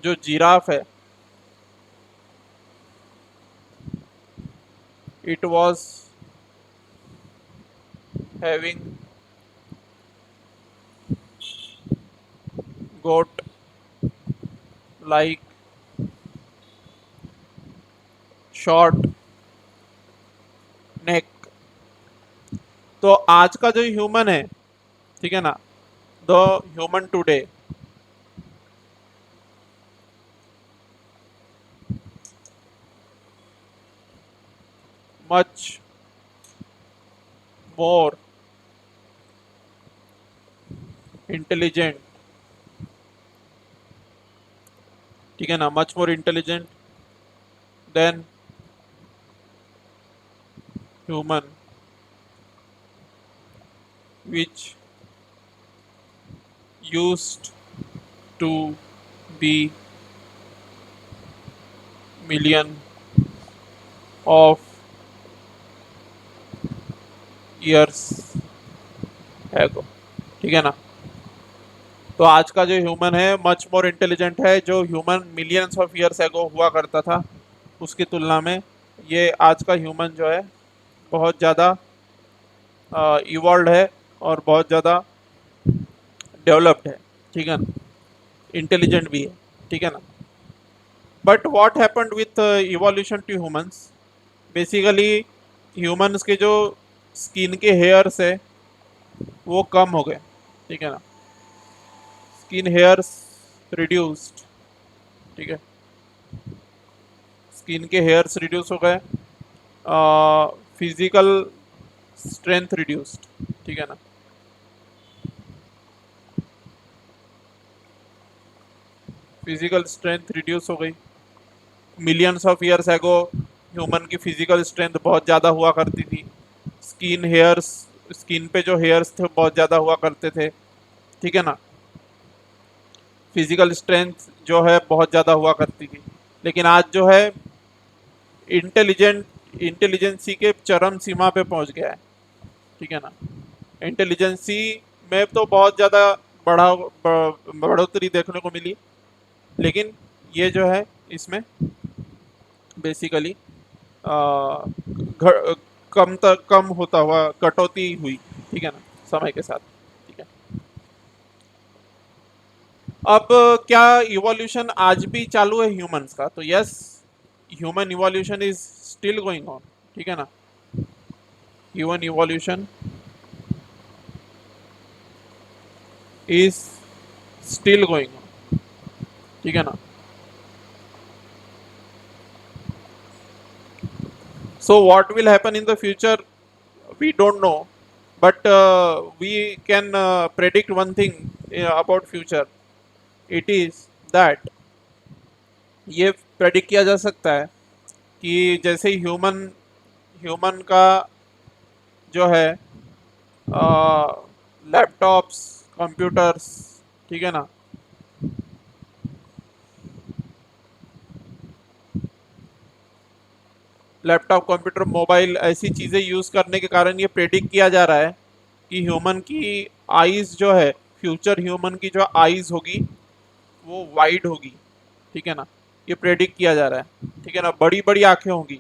जो जिराफ है, it was having goat like short neck. तो आज का जो ह्यूमन है, ठीक है ना, the human today much more intelligent, ठीक है ना, much more intelligent than human which used to be million of years ago, ठीक है ना। तो आज का जो ह्यूमन है मच मोर इंटेलिजेंट है, जो ह्यूमन मिलियंस ऑफ ईयर्स एगो हुआ करता था उसकी तुलना में ये आज का ह्यूमन जो है बहुत ज़्यादा इवॉल्व है और बहुत ज़्यादा डेवलप्ड है, ठीक है ना, इंटेलिजेंट भी है, ठीक है ना। But what happened with evolution to humans, basically humans के जो स्किन के हेयर्स है वो कम हो गए, ठीक है ना, स्किन हेयर्स रिड्यूस्ड, ठीक है, स्किन के हेयर्स रिड्यूस हो गए, फिजिकल स्ट्रेंथ रिड्यूस्ड, ठीक है ना, फिजिकल स्ट्रेंथ रिड्यूस हो गई। मिलियंस ऑफ ईयर्स एगो ह्यूमन की फिजिकल स्ट्रेंथ बहुत ज़्यादा हुआ करती थी, स्किन हेयर्स, स्किन पे जो हेयर्स थे बहुत ज़्यादा हुआ करते थे, ठीक है ना, फिजिकल स्ट्रेंथ जो है बहुत ज़्यादा हुआ करती थी। लेकिन आज जो है इंटेलिजेंसी के चरम सीमा पे पहुंच गया है, ठीक है ना। इंटेलिजेंसी में तो बहुत ज़्यादा बढ़ोतरी देखने को मिली, लेकिन ये जो है इसमें बेसिकली कम होता हुआ कटौती हुई, ठीक है ना, समय के साथ, ठीक है। अब क्या इवोल्यूशन आज भी चालू है ह्यूमंस का? तो yes, human evolution is still going on, ठीक है ना। Human evolution is still going on, ठीक है ना। So what will happen in the future, we don't know, but we can predict one thing about future. It is that ये predict किया जा सकता है कि जैसे ह्यूमन ह्यूमन का जो है लैपटॉप्स, कंप्यूटर्स, ठीक है ना, लैपटॉप, कंप्यूटर, मोबाइल ऐसी चीज़ें यूज़ करने के कारण ये प्रेडिक्ट किया जा रहा है कि ह्यूमन की आईज़ जो है, फ्यूचर ह्यूमन की जो आईज़ होगी वो वाइड होगी, ठीक है ना। ये प्रेडिक्ट किया जा रहा है, ठीक है ना। बड़ी बड़ी आंखें होंगी,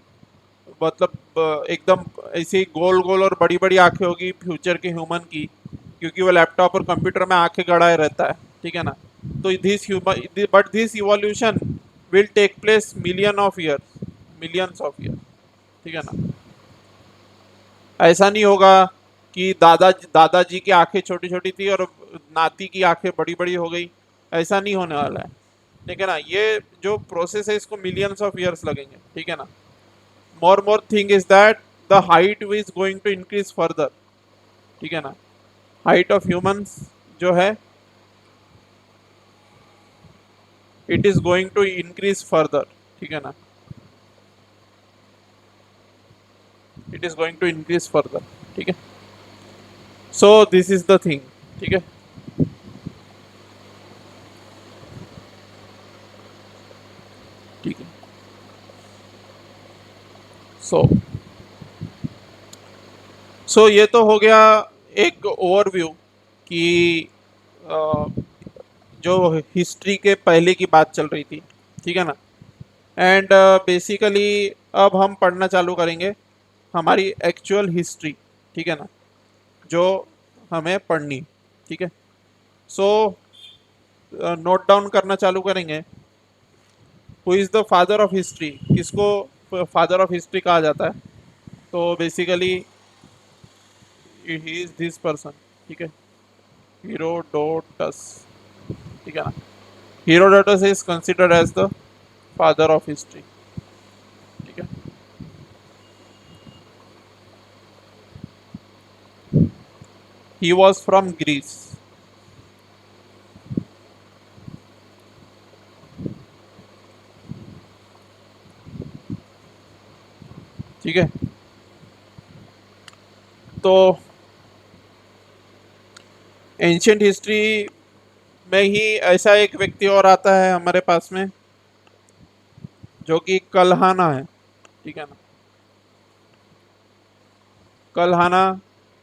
मतलब एकदम ऐसे गोल गोल और बड़ी बड़ी आंखें होगी फ्यूचर के ह्यूमन की, क्योंकि वो लैपटॉप और कंप्यूटर में आंखें गड़ाए रहता है, ठीक है ना। तो this human but this evolution will take place millions of year, ठीक है ना। ऐसा नहीं होगा कि दादाजी की आंखें छोटी छोटी थी और नाती की आंखें बड़ी बड़ी हो गई, ऐसा नहीं होने वाला है, ठीक है ना। ये जो प्रोसेस है इसको मिलियंस ऑफ ईयर्स लगेंगे, ठीक है ना। More thing is that the height is going to increase further, ठीक है ना। हाइट ऑफ ह्यूमंस जो है it is going to increase further, ठीक है ना। It is going to increase further, ठीक है। So this is the thing, ठीक है, ठीक है। सो ये तो हो गया एक ओवरव्यू कि अ, जो हिस्ट्री के पहले की बात चल रही थी, ठीक है ना। एंड बेसिकली अब हम पढ़ना चालू करेंगे हमारी एक्चुअल हिस्ट्री, ठीक है ना, जो हमें पढ़नी, ठीक है। सो नोट डाउन करना चालू करेंगे। Who is the father of history? किसको फादर ऑफ हिस्ट्री कहा जाता है? तो basically he is this person, ठीक है, हीरोडोटस, ठीक है ना। Herodotus is considered as the father of history, ठीक है। ही वॉज फ्रॉम ग्रीस, ठीक है। तो एंशियंट हिस्ट्री में ही ऐसा एक व्यक्ति और आता है हमारे पास में जो कि कल्हाना है, ठीक है ना। कल्हाना,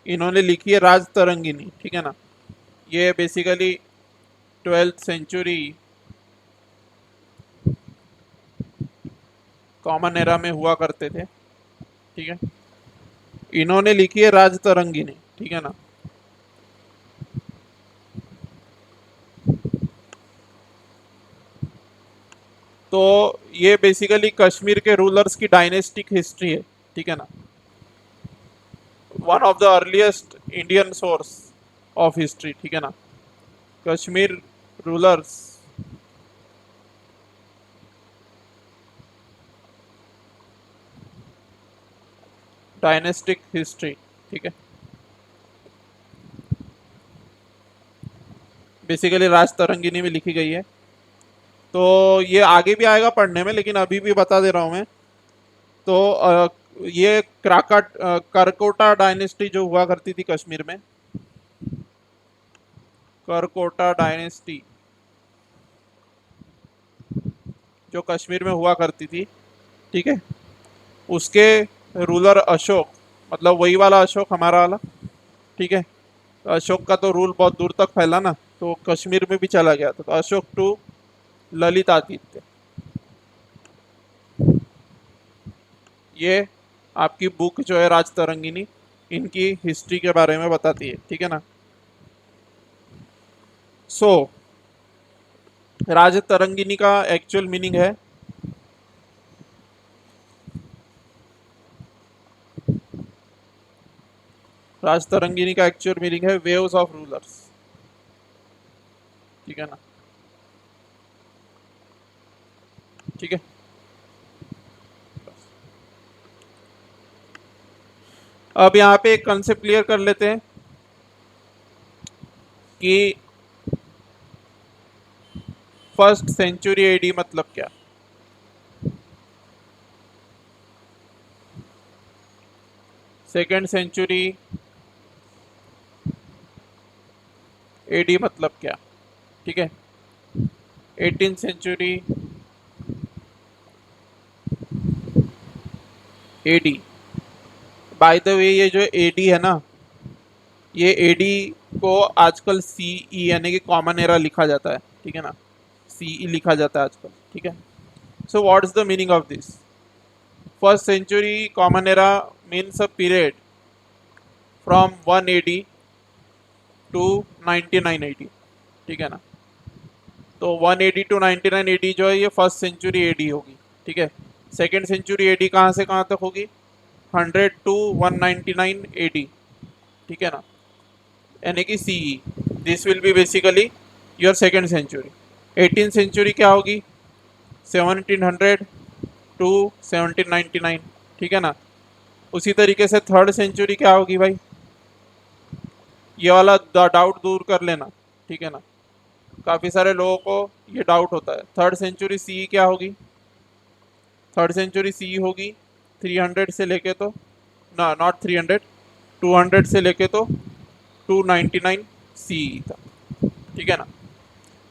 इन्होंने लिखी है राज तरंगिनी, ठीक है ना। ये basically 12th century common era में हुआ करते थे, ठीक है। इन्होंने लिखी है राज तरंगिनी, ठीक है ना। तो ये बेसिकली कश्मीर के रूलर्स की डायनेस्टिक हिस्ट्री है, ठीक है ना। One of the earliest Indian source of history, ठीक है ना। कश्मीर रूलर्स, डायनेस्टिक हिस्ट्री, ठीक है। बेसिकली राज तरंगिनी में लिखी गई है। तो ये आगे भी आएगा पढ़ने में, लेकिन अभी भी बता दे रहा हूँ मैं। तो ये करकोटा डायनेस्टी जो हुआ करती थी कश्मीर में, करकोटा डायनेस्टी जो कश्मीर में हुआ करती थी, ठीक है, उसके रूलर अशोक, मतलब वही वाला अशोक हमारा वाला, ठीक है। अशोक का तो रूल बहुत दूर तक फैला ना, तो कश्मीर में भी चला गया था। तो अशोक टू ललित आदित्य, ये आपकी बुक जो है राज तरंगिनी, इनकी हिस्ट्री के बारे में बताती है, ठीक है ना। सो राज तरंगिनी का एक्चुअल मीनिंग है, राज तरंगिनी का एक्चुअल मीनिंग है वेव्स ऑफ रूलर्स, ठीक है ना, ठीक है। अब यहाँ पे एक कंसेप्ट क्लियर कर लेते हैं कि फर्स्ट सेंचुरी एडी मतलब क्या। सेकेंड सेंचुरी एडी मतलब क्या, ठीक है। 18th century AD. By the way ये जो एडी है ना, ये एडी को आजकल सीई यानी कि कॉमन एरा लिखा जाता है, ठीक है ना, सीई लिखा जाता है आजकल, ठीक है। So what is the meaning of this? First century common era means a period from 1 AD to 99 AD, ठीक है ना। तो 1 एडी टू 99 एडी जो है ये फर्स्ट सेंचुरी एडी होगी, ठीक है। सेकेंड सेंचुरी एडी कहाँ से कहाँ तक होगी? 100 टू 199 एडी, ठीक है ना, यानी कि CE. This will be basically your second century. 18th century क्या होगी? 1700 टू 1799, ठीक है ना। उसी तरीके से थर्ड सेंचुरी क्या होगी भाई, ये वाला डाउट दूर कर लेना, ठीक है ना। काफ़ी सारे लोगों को ये डाउट होता है। थर्ड सेंचुरी सी क्या होगी? थर्ड सेंचुरी सी होगी 300 से लेके तो, ना नॉट 300, 200 से लेके तो 299 सी तक, ठीक है ना।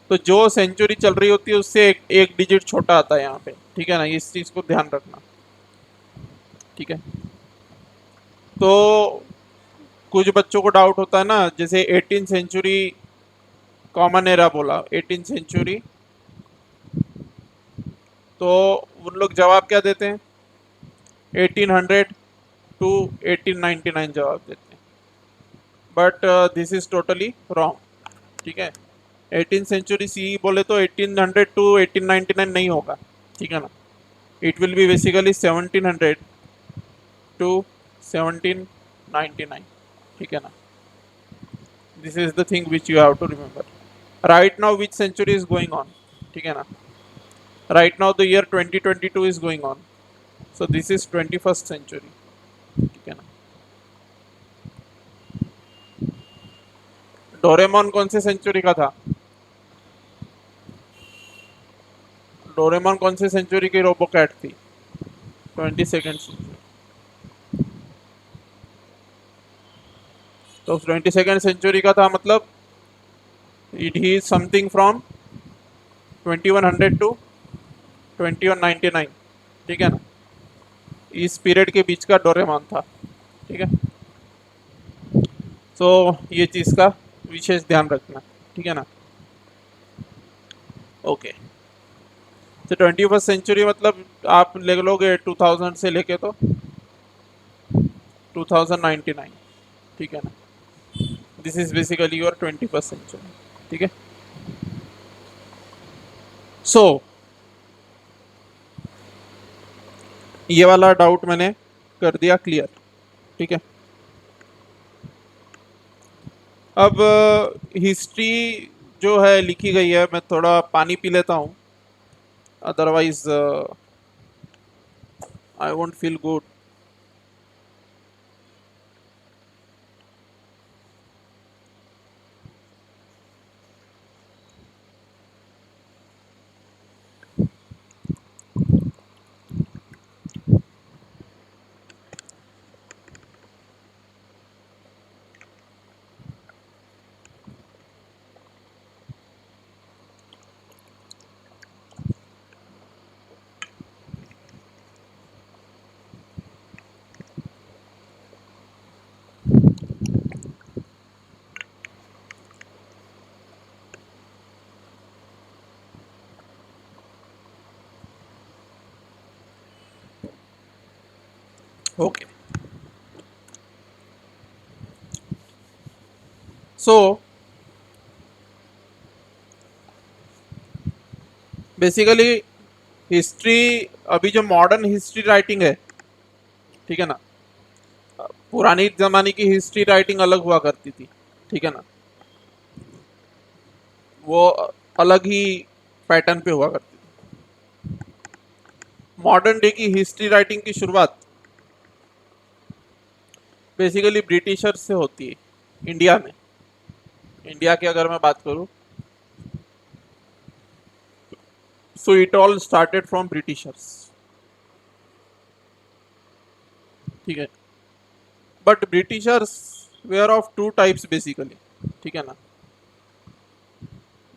तो जो सेंचुरी चल रही होती है उससे एक डिजिट छोटा आता है यहाँ पे, ठीक है ना, इस चीज़ को ध्यान रखना, ठीक है। तो कुछ बच्चों को डाउट होता है ना, जैसे 18th सेंचुरी कॉमन एरा बोला, 18th सेंचुरी, तो उन लोग जवाब क्या देते हैं? 1800 टू 1899 जवाब देते हैं। But this is totally wrong, ठीक है। 18th सेंचुरी सी बोले तो 1800 टू 1899 नहीं होगा, ठीक है ना। It will be basically 1700 to 1799, ठीक है ना। This is the thing which you have to remember. Right now which century is going on, ठीक है ना। Right now the year 2022 is going on, so this is 21st century, ठीक है ना। Doraemon कौन से सेंचुरी का था? डोरेमोन कौन से सेंचुरी की रोबो कैट थी? 22nd century. तो 22nd सेंचुरी का था, मतलब it he is something from 2100 to 2199, ठीक है ना। इस पीरियड के बीच का डोरेमोन था, ठीक है। तो ये चीज़ का विशेष ध्यान रखना, ठीक है ना। ओके। तो 21st सेंचुरी मतलब आप ले लोगे 2000 से लेके तो 2099, ठीक है ना। This is basically your 21st century, ठीक है। सो ये वाला डाउट मैंने कर दिया क्लियर, ठीक है। अब हिस्ट्री जो है लिखी गई है, मैं थोड़ा पानी पी लेता हूँ, otherwise I won't feel good. Okay, so basically history, अभी जो मॉडर्न हिस्ट्री राइटिंग है, ठीक है ना, पुरानी जमाने की हिस्ट्री राइटिंग अलग हुआ करती थी, ठीक है ना, वो अलग ही पैटर्न पे हुआ करती थी। मॉडर्न डे की हिस्ट्री राइटिंग की शुरुआत बेसिकली ब्रिटिशर्स से होती है इंडिया में। इंडिया की अगर मैं बात करूं, so it all started from Britishers, ठीक है। But Britishers were of two types basically, ठीक है ना,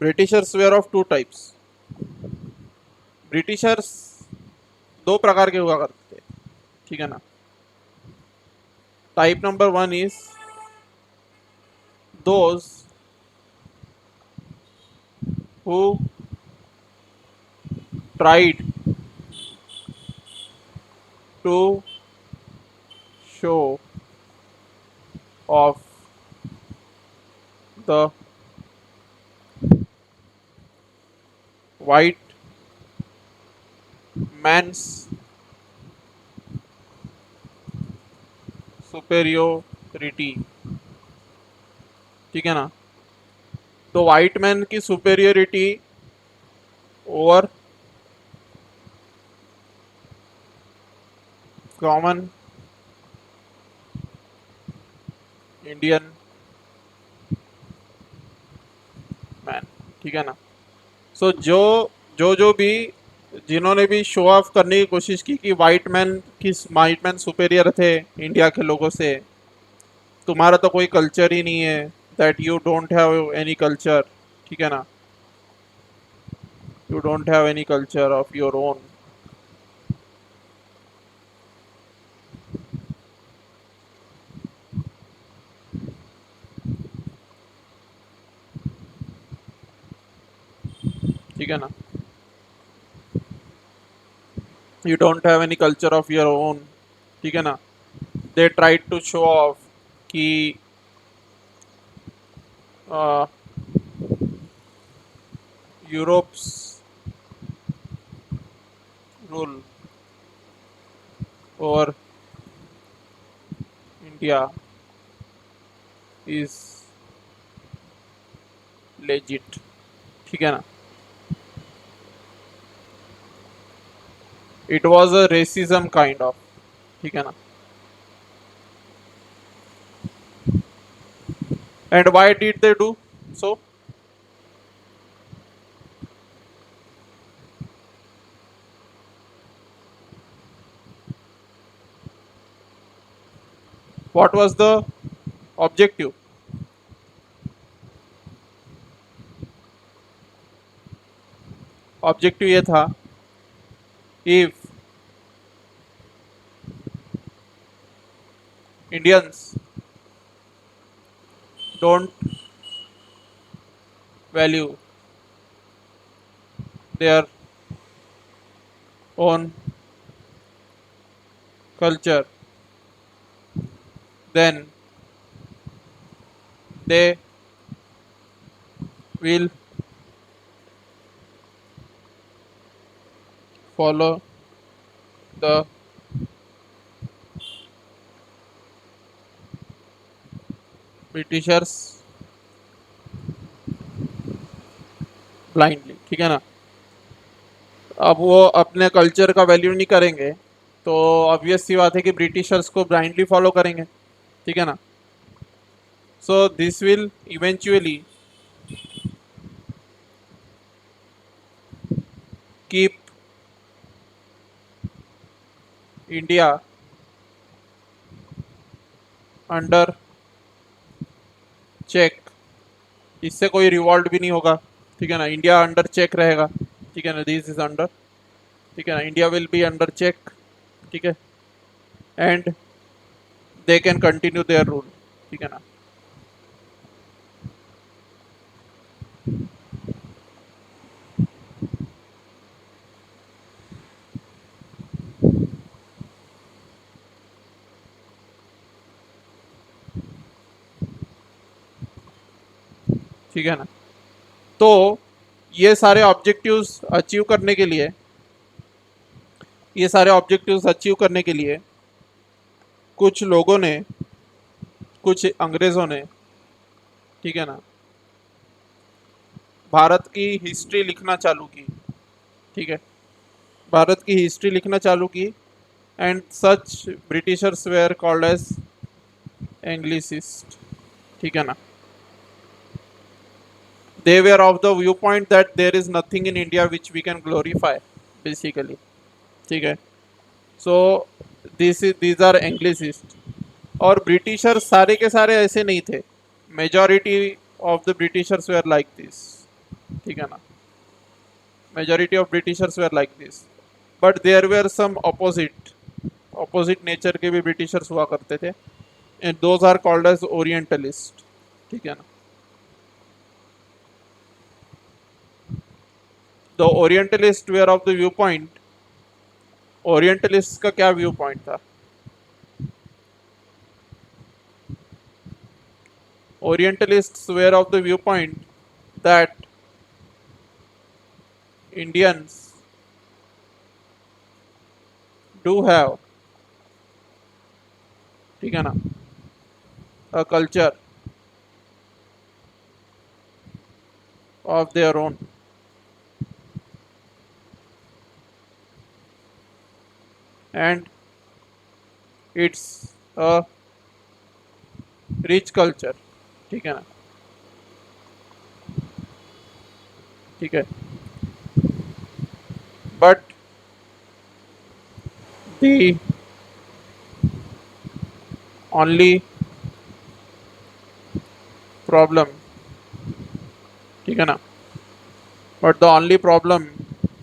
Britishers were of two types. Britishers दो प्रकार के हुआ करते थे, ठीक है ना। Type number one is those who tried to show off the white man's superiority, ठीक है ना। तो व्हाइट मैन की superiority over common Indian man, ठीक है ना। सो जो भी जिन्होंने भी शो ऑफ करने की कोशिश की कि व्हाइट मैन सुपेरियर थे इंडिया के लोगों से, तुम्हारा तो कोई कल्चर ही नहीं है, that you don't have any culture, ठीक है ना, you don't have any culture of your own, ठीक है ना, you don't have any culture of your own, ठीक है ना। They tried to show off कि Europe's rule over India is legit, ठीक है ना। It was a racism kind of, ठीक है ना। And why did they do so? What was the objective? Objective ये था, if Indians don't value their own culture, then they will follow the Britishers blindly, ठीक है ना। अब वो अपने कल्चर का वैल्यू नहीं करेंगे, तो ऑब्वियस सी बात है कि ब्रिटिशर्स को ब्लाइंडली फॉलो करेंगे, ठीक है ना। So this will eventually keep India under check. इससे कोई रिवॉल्ट भी नहीं होगा, ठीक है ना, इंडिया अंडर चेक रहेगा, ठीक है ना, दिस इज अंडर, ठीक है ना, India will be under check, ठीक है, and they can continue their rule, ठीक है ना। ठीक है ना। तो ये सारे ऑब्जेक्टिव्स अचीव करने के लिए, ये सारे ऑब्जेक्टिव्स अचीव करने के लिए कुछ लोगों ने, कुछ अंग्रेजों ने, ठीक है ना, भारत की हिस्ट्री लिखना चालू की। ठीक है, भारत की हिस्ट्री लिखना चालू की। And such Britishers were called as Anglicist. ठीक है ना। They were of the viewpoint that there is nothing in India which we can glorify, basically. ठीक है। So these are Anglicists। और ब्रिटिशर्स सारे के सारे ऐसे नहीं थे। Majority of the Britishers were like this. ठीक है ना। Majority of Britishers were like this, but there were some opposite, opposite nature के भी ब्रिटिशर्स हुआ करते थे। And those are called as orientalist. ठीक है ना। The orientalist were of the view point, orientalist का क्या व्यू पॉइंट था? Orientalists were of the view point that Indians do have, ठीक है ना, a culture of their own. And it's a rich culture. ठीक है ना। ठीक है, बट द ओनली प्रॉब्लम, ठीक है ना, but the only problem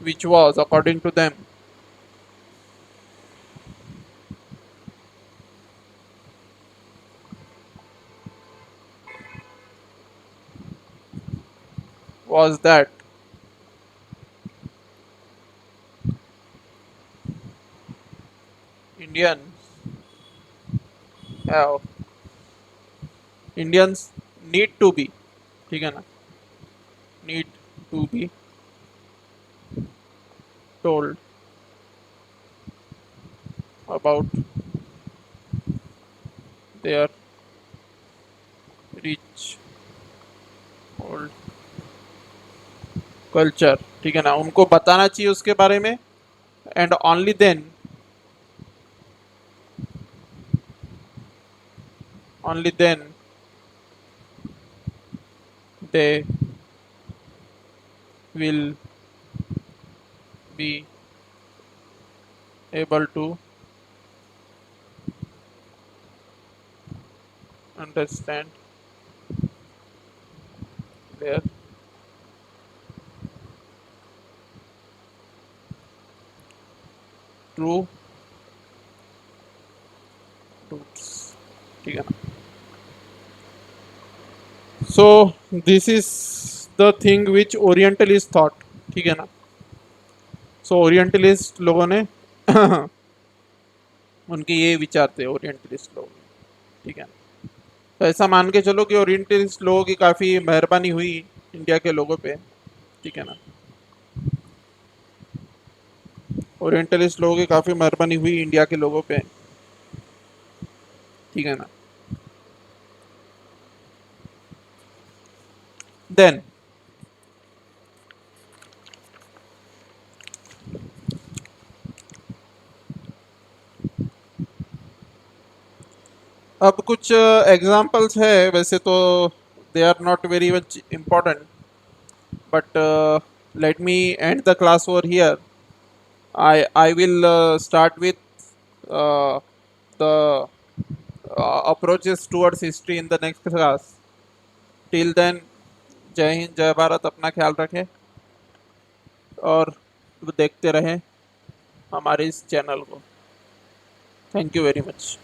which was according to them was that Indians have, Indians need to be, ठीक है ना, need to be told about their rich old culture। ठीक है ना, उनको बताना चाहिए उसके बारे में। And only then, only then they will be able to understand their true roots। ठीक है ना। So this is the thing which orientalist thought. ठीक है ना। सो ओरिएंटलिस्ट लोगों ने उनके ये विचार थे ओरिएंटलिस्ट लोग। ठीक है ना। तो ऐसा मान के चलो कि ओरिएंटलिस्ट लोगों की काफ़ी मेहरबानी हुई इंडिया के लोगों पे। ठीक है ना। ओरिएंटलिस्ट लोगों की काफ़ी मेहरबानी हुई इंडिया के लोगों पे। ठीक है ना। देन अब कुछ एग्जाम्पल्स है, वैसे तो they are not very much important, but let me end the class over here. I will start with the approaches towards history in the next class. Till then, जय हिंद जय भारत, अपना ख्याल रखें और देखते रहें हमारे इस चैनल को। Thank you very much.